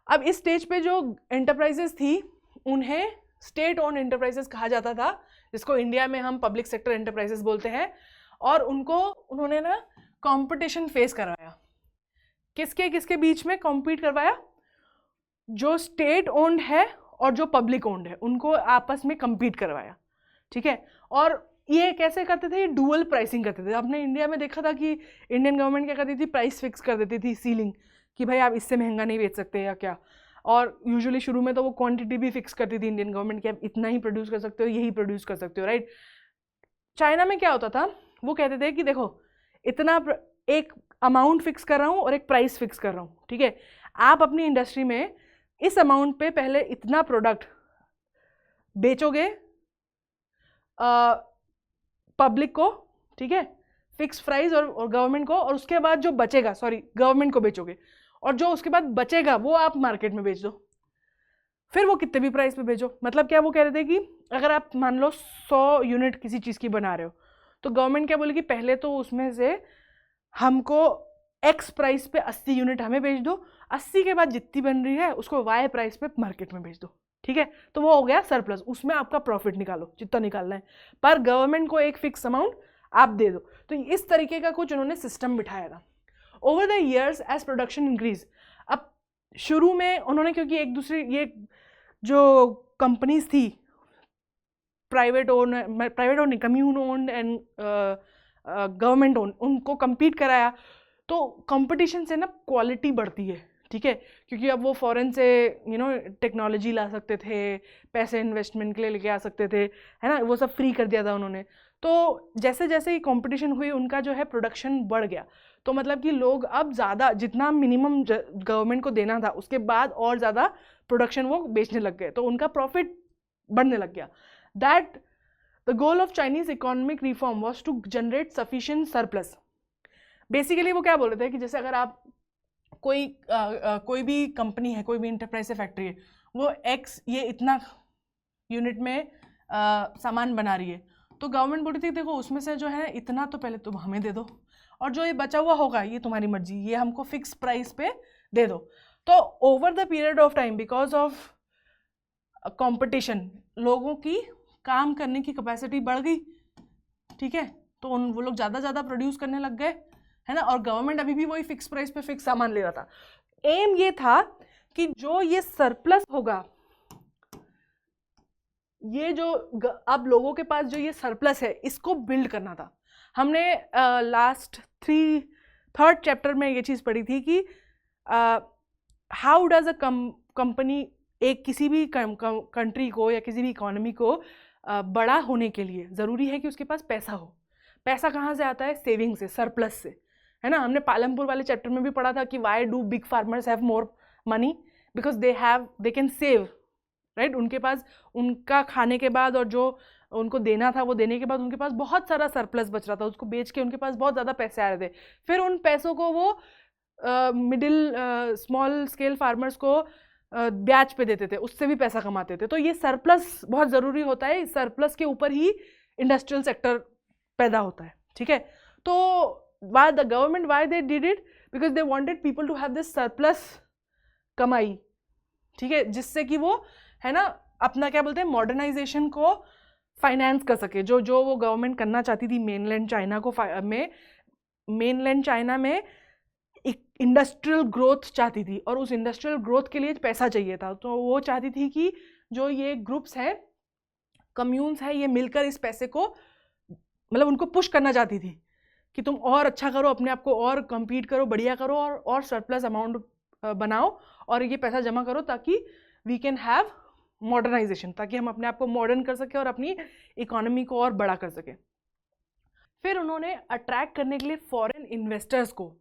अब इस स्टेज पे जो एंटरप्राइजेस थी उन्हें स्टेट ओन एंटरप्राइजेस कहा जाता था, जिसको इंडिया में हम पब्लिक सेक्टर एंटरप्राइजेस बोलते हैं। और उनको उन्होंने ना कंपटीशन फेस करवाया। किसके किसके बीच में कॉम्पीट करवाया? जो स्टेट ओन्ड है और जो पब्लिक ओन्ड है, उनको आपस में कम्पीट करवाया, ठीक है। और ये कैसे करते थे? ये डुअल प्राइसिंग करते थे। आपने इंडिया में देखा था कि इंडियन गवर्नमेंट क्या करती थी, प्राइस फिक्स कर देती थी, सीलिंग, कि भाई आप इससे महंगा नहीं बेच सकते या क्या। और यूजुअली शुरू में तो वो क्वांटिटी भी फिक्स करती थी इंडियन गवर्नमेंट कि आप इतना ही प्रोड्यूस कर सकते हो, यही प्रोड्यूस कर सकते हो, राइट। चाइना में क्या होता था, वो कहते थे कि देखो इतना एक अमाउंट फिक्स कर रहा हूँ और एक प्राइस फिक्स कर रहा हूँ, ठीक है। आप अपनी इंडस्ट्री में इस अमाउंट पे पहले इतना प्रोडक्ट बेचोगे पब्लिक को, ठीक है, फिक्स प्राइस और गवर्नमेंट को, और उसके बाद जो बचेगा, सॉरी, गवर्नमेंट को बेचोगे, और जो उसके बाद बचेगा वो आप मार्केट में बेच दो, फिर वो कितने भी प्राइस पे बेचो। मतलब क्या वो कह रहे थे कि अगर आप मान लो 100 यूनिट किसी चीज़ की बना रहे हो, तो गवर्नमेंट क्या बोलेगी, पहले तो उसमें से हमको एक्स प्राइस पे 80 यूनिट हमें बेच दो, 80 के बाद जितनी बन रही है उसको वाई प्राइस पे मार्केट में बेच दो, ठीक है। तो वो हो गया सरप्लस, उसमें आपका प्रॉफिट निकालो जितना निकालना है, पर गवर्नमेंट को एक फिक्स अमाउंट आप दे दो। तो इस तरीके का कुछ उन्होंने सिस्टम बिठाया था। Over the years as production increase, अब शुरू में उन्होंने, क्योंकि एक दूसरे, ये जो कंपनीज थी private own commune owned and government own, उनको compete कराया। तो कंपटीशन से ना क्वालिटी बढ़ती है, ठीक है, क्योंकि अब वो फॉरेन से टेक्नोलॉजी ला सकते थे, पैसे इन्वेस्टमेंट के लिए लेके आ सकते थे, है ना, वो सब फ्री कर दिया था उन्होंने। तो जैसे जैसे ही कंपटीशन हुई उनका जो है प्रोडक्शन बढ़ गया। तो मतलब कि लोग अब ज़्यादा, जितना मिनिमम गवर्नमेंट को देना था उसके बाद और ज़्यादा प्रोडक्शन वो बेचने लग गए, तो उनका प्रॉफिट बढ़ने लग गया। That the goal of Chinese economic reform was to generate sufficient surplus. Basically वो क्या बोल रहे थे कि जैसे अगर आप कोई भी कंपनी है, कोई भी इंटरप्राइज से फैक्ट्री है, वो एक्स ये इतना यूनिट में सामान बना रही है, तो गवर्नमेंट बोल रही थी देखो उसमें से जो है इतना तो पहले तुम हमें दे दो, और जो ये बचा हुआ होगा ये तुम्हारी मर्जी, ये हमको फिक्स प्राइस पे दे दो। तो over the period of time, because of competition, लोगों की काम करने की कैपेसिटी बढ़ गई, ठीक है, तो वो लोग ज़्यादा प्रोड्यूस करने लग गए, है ना, और गवर्नमेंट अभी भी वही फिक्स प्राइस पे फिक्स सामान ले रहा था। एम ये था कि जो ये सरप्लस होगा, ये जो अब लोगों के पास जो ये सरप्लस है, इसको बिल्ड करना था। हमने लास्ट थर्ड चैप्टर में ये चीज़ पढ़ी थी कि हाउ डज अ कंपनी, एक किसी भी कंट्री को या किसी भी इकोनॉमी को बड़ा होने के लिए ज़रूरी है कि उसके पास पैसा हो। पैसा कहाँ से आता है? सेविंग से, सरप्लस से, है ना। हमने पालमपुर वाले चैप्टर में भी पढ़ा था कि why do big farmers have more money, because they can save, right. उनके पास उनका खाने के बाद और जो उनको देना था वो देने के बाद उनके पास बहुत सारा सरप्लस बच रहा था, उसको बेच के उनके पास बहुत ज़्यादा पैसे आ रहे थे। फिर उन पैसों को वो मिडिल स्मॉल स्केल फार्मर्स को ब्याज पे देते थे, उससे भी पैसा कमाते थे। तो ये सरप्लस बहुत ज़रूरी होता है, सरप्लस के ऊपर ही इंडस्ट्रियल सेक्टर पैदा होता है, ठीक है। तो why the government, why they did it, because they wanted people to have this surplus कमाई, ठीक है, जिससे कि वो, है ना, अपना क्या बोलते हैं, मॉडर्नाइजेशन को फाइनेंस कर सके। जो वो गवर्नमेंट करना चाहती थी मेनलैंड चाइना को में मेनलैंड चाइना में इंडस्ट्रियल ग्रोथ चाहती थी, और उस इंडस्ट्रियल ग्रोथ के लिए पैसा चाहिए था। तो वो चाहती थी कि जो ये ग्रुप्स हैं, कम्यून्स हैं, ये मिलकर इस पैसे को, मतलब उनको पुश करना चाहती थी कि तुम और अच्छा करो, अपने आप को और compete करो, बढ़िया करो, और सरप्लस अमाउंट बनाओ और ये पैसा जमा करो, ताकि वी कैन हैव मॉडर्नाइजेशन, ताकि हम अपने आप को मॉडर्न कर सके और अपनी इकोनॉमी को और बड़ा कर सके। फिर उन्होंने अट्रैक्ट करने के लिए फॉरेन इन्वेस्टर्स को,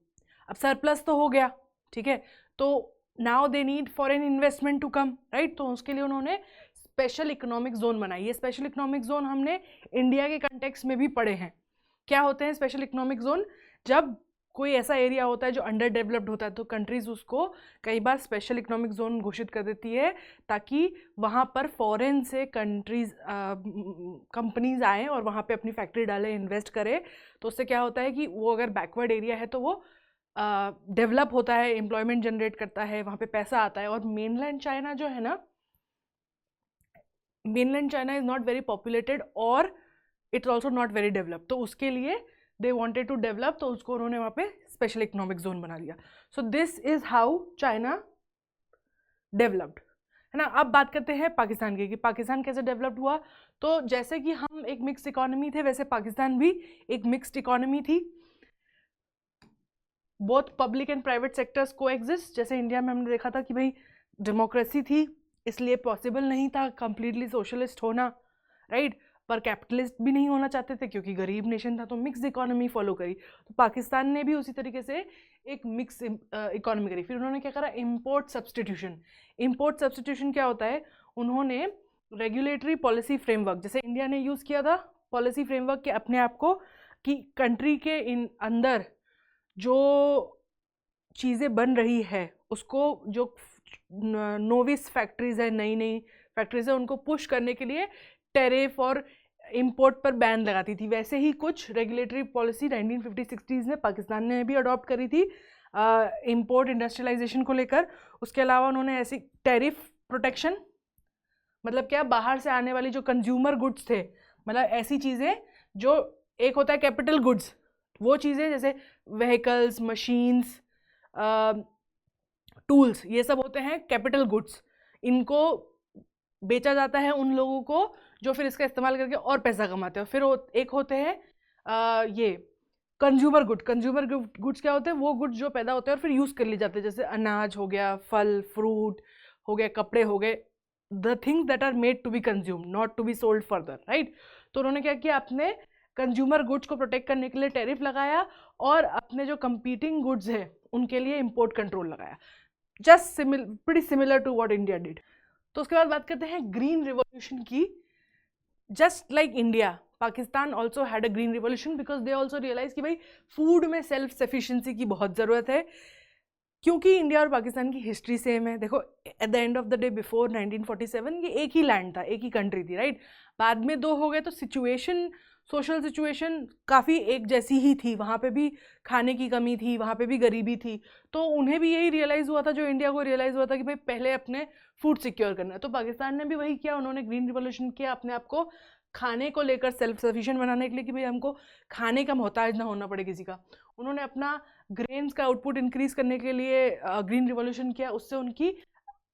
अब सरप्लस तो हो गया, ठीक है, तो now they need foreign investment to come, right. तो उसके लिए उन्होंने स्पेशल इकोनॉमिक जोन बनाई। ये स्पेशल इकोनॉमिक जोन हमने इंडिया के कंटेक्स्ट में भी पढ़े हैं। क्या होते हैं स्पेशल इकोनॉमिक जोन? जब कोई ऐसा एरिया होता है जो अंडर डेवलप्ड होता है, तो कंट्रीज़ उसको कई बार स्पेशल इकोनॉमिक जोन घोषित कर देती है, ताकि वहाँ पर फॉरेन से कंपनीज आएँ और वहाँ पे अपनी फैक्ट्री डालें, इन्वेस्ट करें। तो उससे क्या होता है कि वो अगर बैकवर्ड एरिया है तो वो डेवलप होता है, एम्प्लॉयमेंट जनरेट करता है, वहाँ पे पैसा आता है। और मेनलैंड चाइना जो है ना, mainland China is not very populated और it's also not very develop, तो उसके लिए दे वॉन्टेड टू डेवलप, तो उसको उन्होंने वहाँ पे स्पेशल इकोनॉमिक जोन बना दिया। So this is how China developed, है ना। अब बात करते हैं पाकिस्तान की, कि पाकिस्तान कैसे डेवलप्ड हुआ। तो जैसे कि हम एक मिक्स्ड इकोनॉमी थे, वैसे पाकिस्तान भी एक मिक्स्ड इकोनॉमी थी। Both public and private sectors को एग्जिस्ट। जैसे इंडिया में हमने देखा था कि भाई डेमोक्रेसी थी, इसलिए पॉसिबल नहीं था कंप्लीटली सोशलिस्ट होना, राइट, पर कैपिटलिस्ट भी नहीं होना चाहते थे क्योंकि गरीब नेशन था, तो मिक्स इकोनॉमी फॉलो करी। तो पाकिस्तान ने भी उसी तरीके से एक मिक्स इकोनॉमी करी। फिर उन्होंने क्या करा? Import substitution. इम्पोर्ट सब्सटीट्यूशन क्या होता है? उन्होंने रेगुलेटरी पॉलिसी फ्रेमवर्क, जैसे इंडिया ने यूज़ किया था पॉलिसी फ्रेमवर्क के अपने आप को, कि कंट्री के अंदर जो चीज़ें बन रही है उसको, जो नोविस फैक्ट्रीज है, नई नई फैक्ट्रीज है, उनको पुश करने के लिए टैरिफ और इंपोर्ट पर बैन लगाती थी। वैसे ही कुछ रेगुलेटरी पॉलिसी 1950-60s में पाकिस्तान ने भी अडॉप्ट करी थी इंपोर्ट इंडस्ट्रियलाइजेशन को लेकर। उसके अलावा उन्होंने ऐसी टैरिफ प्रोटेक्शन, मतलब क्या, बाहर से आने वाली जो कंज्यूमर गुड्स थे, मतलब ऐसी चीज़ें जो, एक होता है कैपिटल गुड्स, वो चीज़ें जैसे व्हीकल्स, मशीन्स, टूल्स, ये सब होते हैं कैपिटल गुड्स। इनको बेचा जाता है उन लोगों को जो फिर इसका इस्तेमाल करके और पैसा कमाते हैं। फिर एक होते हैं ये कंज्यूमर गुड। कंज्यूमर गुड्स क्या होते हैं? वो गुड्स जो पैदा होते हैं और फिर यूज़ कर लिए जाते हैं, जैसे अनाज हो गया, फल फ्रूट हो गया, कपड़े हो गए, the things that are made to be consume, not to be sold further, right. तो उन्होंने क्या किया? अपने कंज्यूमर गुड्स को प्रोटेक्ट करने के लिए टैरिफ लगाया, और अपने जो कंपीटिंग गुड्स है उनके लिए इम्पोर्ट कंट्रोल लगाया। Just pretty similar to what India did. तो उसके बाद बात करते हैं ग्रीन रिवॉल्यूशन की। Just like India, Pakistan also had a green revolution, because they also realize कि भाई फूड में सेल्फ सफिशिएंसी की बहुत ज़रूरत है, क्योंकि इंडिया और पाकिस्तान की हिस्ट्री सेम है। देखो, at the end of the day before 1947 ये एक ही लैंड था, एक ही कंट्री थी, राइट। बाद में दो हो गए, तो सिचुएशन, सोशल सिचुएशन काफ़ी एक जैसी ही थी। वहाँ पे भी खाने की कमी थी, वहाँ पे भी गरीबी थी, तो उन्हें भी यही रियलाइज़ हुआ था जो इंडिया को रियलाइज़ हुआ था कि भाई पहले अपने फूड सिक्योर करना है। तो पाकिस्तान ने भी वही किया, उन्होंने ग्रीन रिवॉल्यूशन किया, अपने आप को खाने को लेकर सेल्फ सफिशिएंट बनाने के लिए, कि भाई हमको खाने का मोहताज ना होना पड़े किसी का। उन्होंने अपना ग्रेन्स का आउटपुट इंक्रीज़ करने के लिए ग्रीन रिवॉल्यूशन किया। उससे उनकी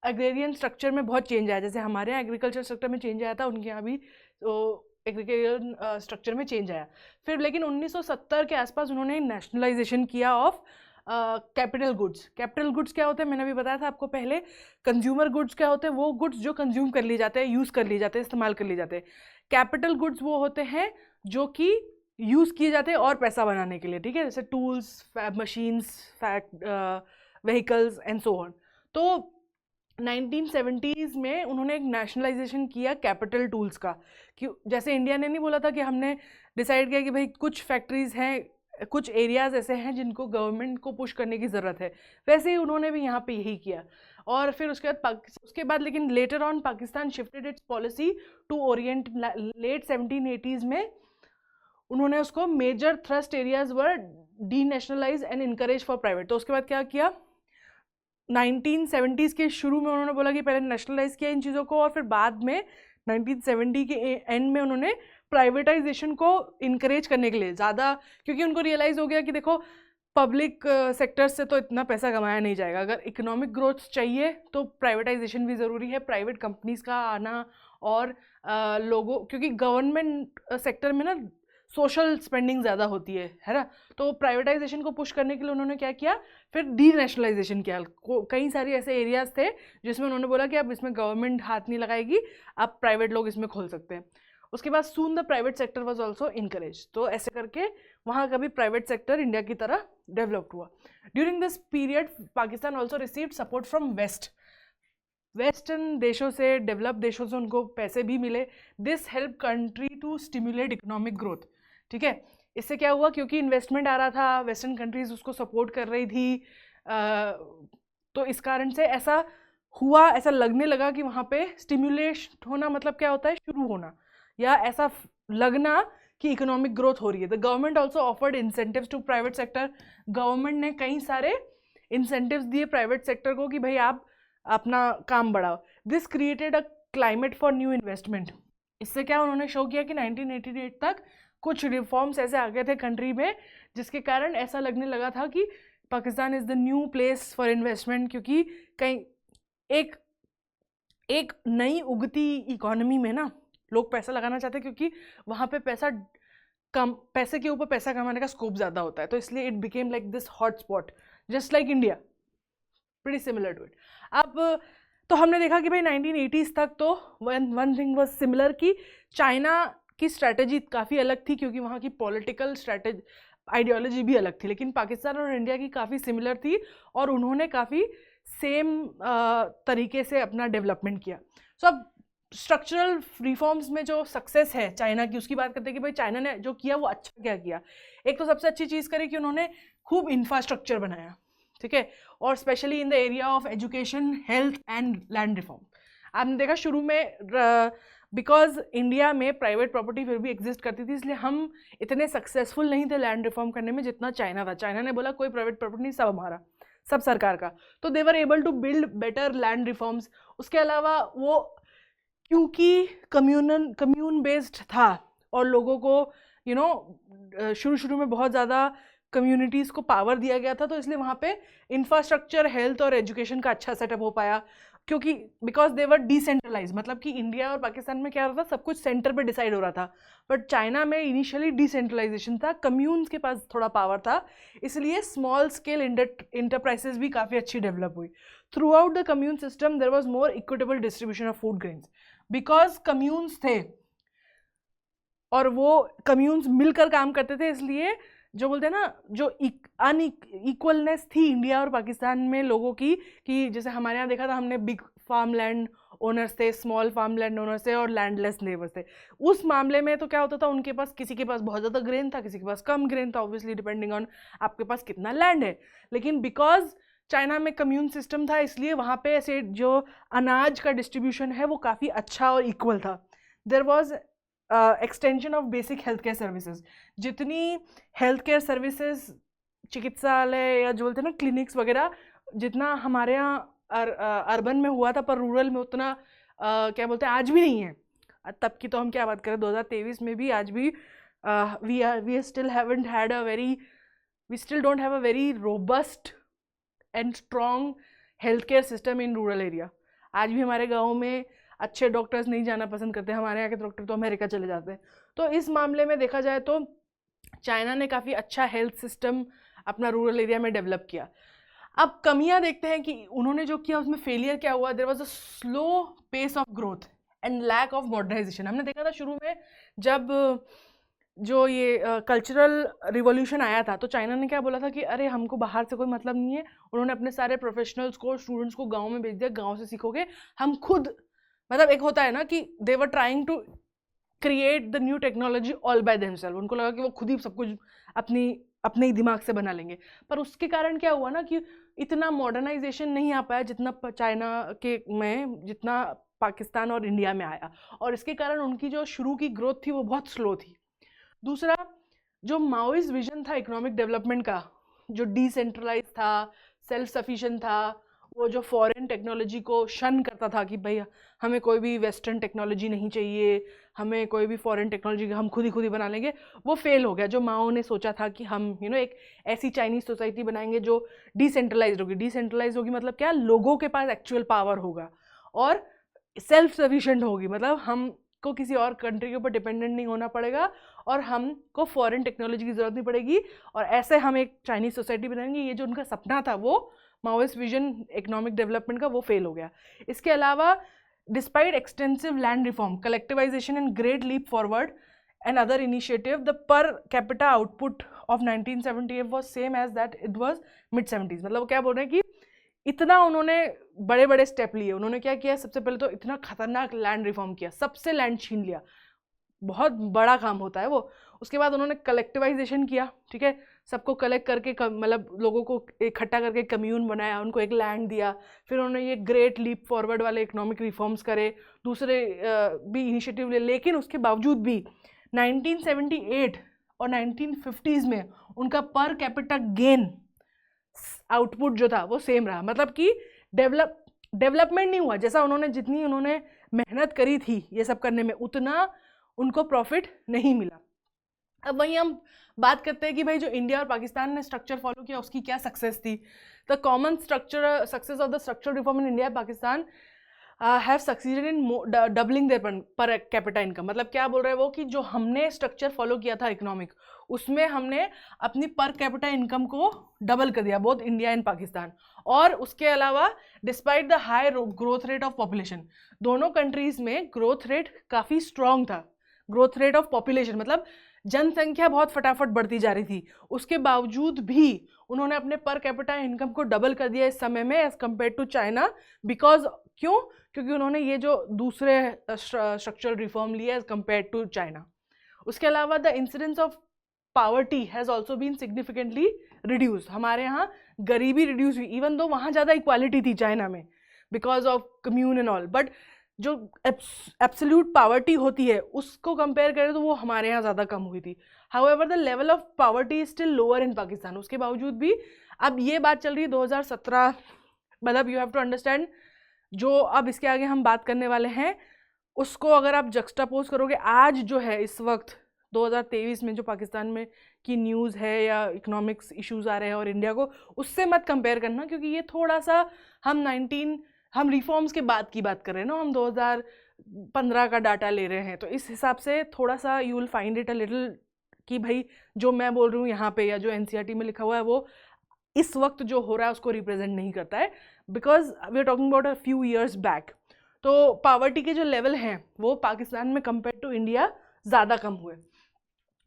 एग्रेरियन स्ट्रक्चर में बहुत चेंज आया, जैसे हमारे यहाँ एग्रीकल्चर स्ट्रक्चर में चेंज आया था, उनके यहाँ भी तो एग्रीकल्चर स्ट्रक्चर में चेंज आया। फिर लेकिन 1970 के आसपास उन्होंने नेशनलाइजेशन किया of capital goods. Capital goods क्या होते हैं? मैंने भी बताया था आपको पहले। कंज्यूमर गुड्स क्या होते हैं? वो गुड्स जो कंज्यूम कर लिए जाते हैं, यूज़ कर लिए जाते हैं, इस्तेमाल कर लिए जाते हैं। कैपिटल गुड्स वो होते हैं जो कि यूज़ किए जाते हैं और पैसा बनाने के लिए, ठीक है, जैसे tools, machines, vehicles and so on. तो 1970s में उन्होंने एक नेशनलाइजेशन किया कैपिटल टूल्स का, कि जैसे इंडिया ने नहीं बोला था कि हमने डिसाइड किया कि भाई कुछ फैक्ट्रीज़ हैं, कुछ एरियाज़ ऐसे हैं जिनको गवर्नमेंट को पुश करने की ज़रूरत है, वैसे ही उन्होंने भी यहाँ पे यही किया। और फिर उसके बाद लेकिन later on Pakistan shifted its policy to orient. Late 1780s में उन्होंने उसको major thrust areas were denationalize and encourage for private. तो उसके बाद क्या किया? 1970s के शुरू में उन्होंने बोला कि पहले नेशनलाइज किया इन चीज़ों को, और फिर बाद में 1970 के एंड में उन्होंने प्राइवेटाइजेशन को इनकरेज करने के लिए ज़्यादा, क्योंकि उनको रियलाइज़ हो गया कि देखो पब्लिक सेक्टर से तो इतना पैसा कमाया नहीं जाएगा, अगर इकोनॉमिक ग्रोथ चाहिए तो प्राइवेटाइजेशन भी ज़रूरी है, प्राइवेट कंपनीज का आना, और लोगों, क्योंकि गवर्नमेंट सेक्टर में ना सोशल स्पेंडिंग ज़्यादा होती है ना, तो प्राइवेटाइजेशन को पुश करने के लिए उन्होंने क्या किया, फिर डी नेशनलाइजेशन किया। कई सारे ऐसे एरियाज थे जिसमें उन्होंने बोला कि अब इसमें गवर्नमेंट हाथ नहीं लगाएगी, अब प्राइवेट लोग इसमें खोल सकते हैं। उसके बाद soon the private sector was also encourage, तो ऐसे करके वहाँ का भी प्राइवेट सेक्टर इंडिया की तरह डेवलप्ड हुआ। During this period Pakistan also received support from western देशों से, डेवलप देशों से उनको पैसे भी मिले। This help country to stimulate economic growth, ठीक है। इससे क्या हुआ, क्योंकि इन्वेस्टमेंट आ रहा था, वेस्टर्न कंट्रीज उसको सपोर्ट कर रही थी, तो इस कारण से ऐसा हुआ, ऐसा लगने लगा कि वहाँ पे स्टिमुलेट होना मतलब क्या होता है, शुरू होना, या ऐसा लगना कि इकोनॉमिक ग्रोथ हो रही है। The government also offered incentives to private sector, government ने कई सारे इंसेंटिव्स दिए प्राइवेट सेक्टर को कि भाई आप अपना काम बढ़ाओ। This created a climate for new investment. इससे क्या उन्होंने शो किया कि 1988 तक कुछ रिफॉर्म्स ऐसे आ गए थे कंट्री में जिसके कारण ऐसा लगने लगा था कि Pakistan is the new place for investment, क्योंकि कहीं एक नई उगती इकोनॉमी में ना लोग पैसा लगाना चाहते हैं, क्योंकि वहाँ पे पैसे के ऊपर पैसा कमाने का स्कोप ज़्यादा होता है, तो इसलिए it became like this hot spot just like India, pretty similar to it. अब तो हमने देखा कि भाई 1980s तक तो वन थिंग वाज सिमिलर कि चाइना की स्ट्रैटेजी काफ़ी अलग थी, क्योंकि वहाँ की पॉलिटिकल स्ट्रैटेजी आइडियोलॉजी भी अलग थी, लेकिन पाकिस्तान और इंडिया की काफ़ी सिमिलर थी और उन्होंने काफ़ी सेम तरीके से अपना डेवलपमेंट किया। सो अब स्ट्रक्चरल रिफॉर्म्स में जो सक्सेस है चाइना की, उसकी बात करते हैं कि भाई चाइना ने जो किया वो अच्छा क्या किया। एक तो सबसे अच्छी चीज़ करी कि उन्होंने खूब इंफ्रास्ट्रक्चर बनाया, ठीक है, और specially in the area of education, health and land reform. आपने देखा शुरू में बिकॉज इंडिया में प्राइवेट प्रॉपर्टी फिर भी एग्जिस्ट करती थी, इसलिए हम इतने सक्सेसफुल नहीं थे लैंड रिफॉर्म करने में जितना चाइना था। चाइना ने बोला कोई प्राइवेट प्रॉपर्टी नहीं, सब हमारा, सब सरकार का, तो they were able to build better land reforms. उसके अलावा वो क्योंकि कम्यून बेस्ड था और लोगों को शुरू में बहुत ज़्यादा कम्युनिटीज़ को पावर दिया गया था, तो इसलिए वहाँ पे इंफ्रास्ट्रक्चर, हेल्थ और एजुकेशन का अच्छा सेटअप हो पाया, क्योंकि बिकॉज दे वर डिसेंट्रलाइज, मतलब कि इंडिया और पाकिस्तान में क्या होता था, सब कुछ सेंटर पे डिसाइड हो रहा था, बट चाइना में इनिशियली डिसेंट्रलाइजेशन था, कम्यून्स के पास थोड़ा पावर था, इसलिए स्मॉल स्केल इंटरप्राइजेज भी काफ़ी अच्छी डेवलप हुई। Throughout the commune system there was more equitable distribution of food grains, because communes थे और वो कम्यून्स मिलकर काम करते थे, इसलिए जो बोलते हैं ना, जो अनइक्वलनेस थी इंडिया और पाकिस्तान में लोगों की, कि जैसे हमारे यहाँ देखा था हमने, बिग फार्म लैंड ओनर्स थे, स्मॉल फार्म लैंड ओनर्स थे और लैंडलेस नेबर्स थे। उस मामले में तो क्या होता था, उनके पास, किसी के पास बहुत ज़्यादा ग्रेन था, किसी के पास कम ग्रेन था, ऑब्वियसली डिपेंडिंग ऑन आपके पास कितना लैंड है। लेकिन बिकॉज चाइना में कम्यून सिस्टम था, इसलिए वहाँ पे ऐसे जो अनाज का डिस्ट्रीब्यूशन है वो काफ़ी अच्छा और इक्वल था। There was extension of basic health care services, जितनी हेल्थ केयर सर्विसेज, चिकित्सालय या जो बोलते हैं ना क्लिनिक्स वगैरह, जितना हमारे यहाँ अर्बन में हुआ था पर रूरल में उतना क्या बोलते हैं आज भी नहीं है। तब की तो हम क्या बात करें, 2023 में भी आज भी we still don't have a very robust and strong health care system in rural area. आज भी हमारे गाँव में अच्छे डॉक्टर्स नहीं जाना पसंद करते, हमारे यहाँ के डॉक्टर तो अमेरिका चले जाते हैं। तो इस मामले में देखा जाए तो चाइना ने काफ़ी अच्छा हेल्थ सिस्टम अपना रूरल एरिया में डेवलप किया। अब कमियां देखते हैं कि उन्होंने जो किया उसमें फेलियर क्या हुआ। There was a slow pace of growth and lack of modernization. हमने देखा था शुरू में जब जो ये कल्चरल रिवॉल्यूशन आया था तो चाइना ने क्या बोला था कि अरे हमको बाहर से कोई मतलब नहीं है। उन्होंने अपने सारे प्रोफेशनल्स को, स्टूडेंट्स को गाँव में भेज दिया, गाँव से सीखोगे, हम खुद, मतलब एक होता है ना कि they were trying to create the new technology all by themselves. उनको लगा कि वो खुद ही सब कुछ अपने ही दिमाग से बना लेंगे, पर उसके कारण क्या हुआ ना कि इतना मॉडर्नाइजेशन नहीं आ पाया जितना चाइना के में, जितना पाकिस्तान और इंडिया में आया, और इसके कारण उनकी जो शुरू की ग्रोथ थी वो बहुत स्लो थी। दूसरा, जो माओइस्ट विजन था इकोनॉमिक डेवलपमेंट का, जो डिसेंट्रलाइज था, सेल्फ सफिशिएंट था, वो जो फॉरेन टेक्नोलॉजी को शन करता था कि भाई हमें कोई भी वेस्टर्न टेक्नोलॉजी नहीं चाहिए, हमें कोई भी फॉरेन टेक्नोलॉजी हम खुद ही बना लेंगे, वो फेल हो गया। जो माओ ने सोचा था कि हम एक ऐसी चाइनीज सोसाइटी बनाएंगे जो डिसेंट्रलाइज होगी। डिसेंट्रलाइज होगी मतलब क्या, लोगों के पास एक्चुअल पावर होगा और सेल्फ सफिशिएंट होगी, मतलब हमको किसी और कंट्री के ऊपर डिपेंडेंट नहीं होना पड़ेगा और हमको फॉरेन टेक्नोलॉजी की ज़रूरत नहीं पड़ेगी, और ऐसे हम एक चाइनीज सोसाइटी बनाएंगे। ये जो उनका सपना था, वो माओइस्ट विजन इकोनॉमिक डेवलपमेंट का, वो फेल हो गया। इसके अलावा despite extensive land reform, collectivization and great leap forward and other initiative, the per capita output of 1978 was same as that it was mid 70s। मतलब क्या बोल रहे हैं कि इतना उन्होंने बड़े बड़े स्टेप लिए। उन्होंने क्या किया, सबसे पहले तो इतना खतरनाक लैंड रिफॉर्म किया, सबसे लैंड छीन लिया, बहुत बड़ा काम होता है वो। उसके बाद उन्होंने कलेक्टिवाइजेशन किया, ठीक है, सबको कलेक्ट करके मतलब लोगों को इकट्ठा करके कम्यून बनाया, उनको एक लैंड दिया। फिर उन्होंने ये ग्रेट लीप फॉरवर्ड वाले इकोनॉमिक रिफॉर्म्स करे, दूसरे भी इनिशिएटिव ले। लेकिन उसके बावजूद भी 1978 और 1950s में उनका पर कैपिटा गेन आउटपुट जो था वो सेम रहा। मतलब कि डेवलपमेंट नहीं हुआ, जैसा जितनी उन्होंने मेहनत करी थी ये सब करने में, उतना उनको प्रॉफिट नहीं मिला। अब वहीं हम बात करते हैं कि भाई जो इंडिया और पाकिस्तान ने स्ट्रक्चर फॉलो किया उसकी क्या सक्सेस थी। The common structure success of the structural reform in India and Pakistan have succeeded in doubling there per capita income. मतलब क्या बोल रहे हैं वो कि जो हमने स्ट्रक्चर फॉलो किया था इकोनॉमिक, उसमें हमने अपनी पर कैपिटा इनकम को डबल कर दिया, बोथ इंडिया एंड पाकिस्तान। और उसके अलावा despite the high growth rate of population, दोनों कंट्रीज में ग्रोथ रेट काफ़ी स्ट्रॉन्ग था। ग्रोथ रेट ऑफ पॉपुलेशन मतलब जनसंख्या बहुत फटाफट बढ़ती जा रही थी, उसके बावजूद भी उन्होंने अपने पर कैपिटा इनकम को डबल कर दिया इस समय में as compare to China. Because क्यों? क्योंकि उन्होंने ये जो दूसरे स्ट्रक्चरल रिफॉर्म लिए एज कम्पेयर टू चाइना। उसके अलावा the incidence of poverty has also been significantly reduce, हमारे यहाँ गरीबी रिड्यूस हुई, इवन दो वहाँ ज़्यादा इक्वालिटी थी चाइना में because of commune and all, but जो एब्सोल्यूट पावर्टी होती है उसको कंपेयर करें तो वो हमारे यहाँ ज़्यादा कम हुई थी। However the level of poverty is still lower in Pakistan. उसके बावजूद भी अब ये बात चल रही है 2017, मतलब यू हैव टू अंडरस्टैंड, जो अब इसके आगे हम बात करने वाले हैं उसको अगर आप जक्स्टापोज करोगे आज जो है इस वक्त 2023 में जो पाकिस्तान में की न्यूज़ है या इकोनॉमिक्स इश्यूज आ रहे हैं और इंडिया को, उससे मत कंपेयर करना, क्योंकि ये थोड़ा सा हम रिफॉर्म्स के बाद की बात कर रहे हैं ना, हम 2015 का डाटा ले रहे हैं, तो इस हिसाब से थोड़ा सा you will find it a little कि भाई जो मैं बोल रही हूँ यहाँ पे या जो एनसीईआरटी में लिखा हुआ है वो इस वक्त जो हो रहा है उसको रिप्रेजेंट नहीं करता है, because we are talking about a few years back. तो पावर्टी के जो लेवल हैं वो पाकिस्तान में कंपेयर टू इंडिया ज़्यादा कम हुए।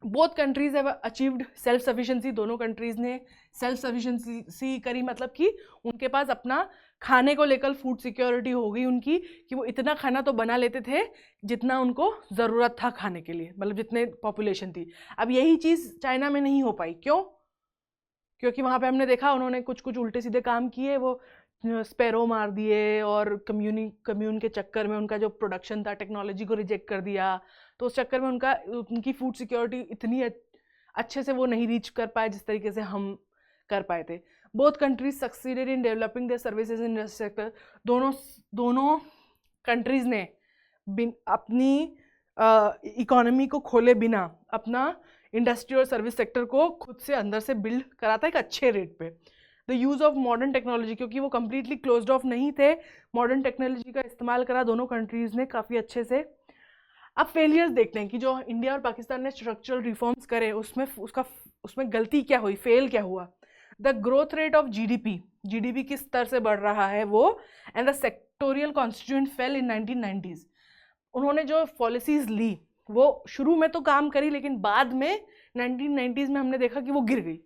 Both countries have achieved self sufficiency, दोनों कंट्रीज़ ने सेल्फ सफिशिएंसी करी, मतलब कि उनके पास अपना खाने को लेकर फूड सिक्योरिटी हो गई उनकी, कि वो इतना खाना तो बना लेते थे जितना उनको ज़रूरत था खाने के लिए, मतलब जितने पॉपुलेशन थी। अब यही चीज़ चाइना में नहीं हो पाई, क्यों? क्योंकि वहाँ पे हमने देखा उन्होंने कुछ कुछ उल्टे सीधे काम किए, वो स्पैरो मार दिए और कम्यून के चक्कर में उनका जो प्रोडक्शन था टेक्नोलॉजी को रिजेक्ट कर दिया, तो उस चक्कर में उनकी फूड सिक्योरिटी इतनी अच्छे से वो नहीं रीच कर पाए जिस तरीके से हम कर पाए थे। Both countries succeeded in developing their services in sector, दोनों कंट्रीज़ ने अपनी इकोनॉमी को खोले बिना अपना इंडस्ट्री और सर्विस सेक्टर को खुद से अंदर से बिल्ड करा था एक अच्छे रेट पे। The use of modern technology, क्योंकि वो कम्प्लीटली क्लोज्ड ऑफ नहीं थे, मॉडर्न टेक्नोलॉजी का इस्तेमाल करा दोनों कंट्रीज़ ने काफ़ी अच्छे से। अब फेलियर्स देखते हैं कि जो इंडिया और पाकिस्तान ने स्ट्रक्चरल रिफॉर्म्स करे उसमें गलती क्या हुई, फेल क्या हुआ। The growth rate of GDP किस स्तर से बढ़ रहा है वो, and the sectoral constituent fail in 1990s। उन्होंने जो पॉलिसीज़ ली वो शुरू में तो काम करी, लेकिन बाद में 1990s में हमने देखा कि वो गिर गई,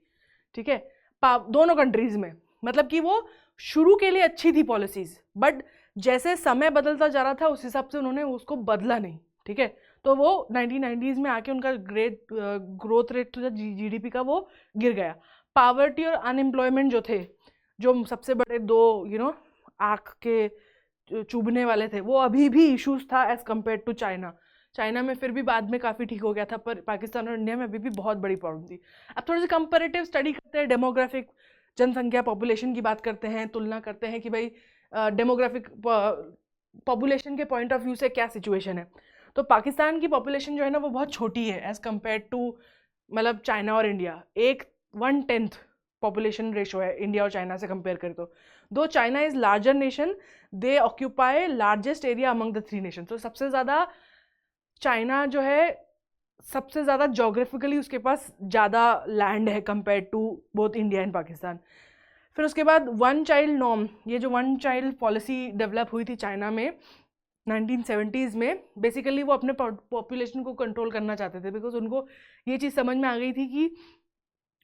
ठीक है, दोनों कंट्रीज़ में। मतलब कि वो शुरू के लिए अच्छी थी पॉलिसीज़, बट जैसे समय बदलता जा रहा था उस हिसाब से उन्होंने उसको बदला नहीं, ठीक है। तो वो 1990s में आके उनका ग्रोथ रेट जो जीडीपी का वो गिर गया। पावर्टी और अनएम्प्लॉयमेंट जो थे, जो सबसे बड़े दो आँख के चुभने वाले थे, वो अभी भी इश्यूज था एज़ कम्पेयर टू चाइना में फिर भी बाद में काफ़ी ठीक हो गया था, पर पाकिस्तान और इंडिया में अभी भी बहुत बड़ी प्रॉब्लम थी। अब थोड़ी सी कंपैरेटिव स्टडी करते हैं, डेमोग्राफिक जनसंख्या पॉपुलेशन की बात करते हैं, तुलना करते हैं कि भाई डेमोग्राफिक पॉपुलेशन के पॉइंट ऑफ व्यू से क्या सिचुएशन है। तो पाकिस्तान की पॉपुलेशन जो है ना वो बहुत छोटी है एज़ कम्पेयर टू मतलब चाइना और इंडिया। 1/10 पॉपुलेशन रेशो है इंडिया और चाइना से कंपेयर करें तो। दो China is larger nation, they occupy largest area among the 3 nation. तो सबसे ज़्यादा चाइना जो है सबसे ज़्यादा जोग्राफिकली उसके पास ज़्यादा लैंड है compare to both India and Pakistan. फिर उसके बाद वन चाइल्ड नॉर्म, ये जो वन चाइल्ड पॉलिसी डेवलप हुई थी चाइना में 1970s में, बेसिकली वो अपने पॉपुलेशन को कंट्रोल करना चाहते थे बिकॉज उनको ये चीज़ समझ में आ गई थी कि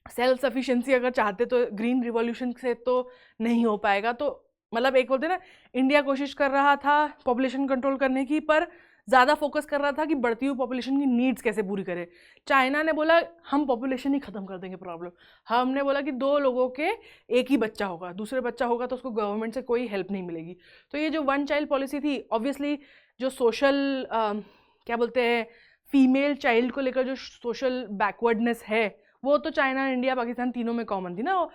सेल्फ सफिशिएंसी अगर चाहते तो ग्रीन रिवॉल्यूशन से तो नहीं हो पाएगा। तो मतलब एक बोलते ना, इंडिया कोशिश कर रहा था पॉपुलेशन कंट्रोल करने की, पर ज़्यादा फोकस कर रहा था कि बढ़ती हुई पॉपुलेशन की नीड्स कैसे पूरी करे। चाइना ने बोला हम पॉपुलेशन ही ख़त्म कर देंगे प्रॉब्लम। हमने बोला कि 2 लोगों के एक ही बच्चा होगा, दूसरे बच्चा होगा तो उसको गवर्नमेंट से कोई हेल्प नहीं मिलेगी। तो ये जो वन चाइल्ड पॉलिसी थी, ऑब्वियसली जो सोशल क्या बोलते हैं फीमेल चाइल्ड को लेकर जो सोशल बैकवर्डनेस है वो तो चाइना, इंडिया, पाकिस्तान तीनों में कॉमन थी ना।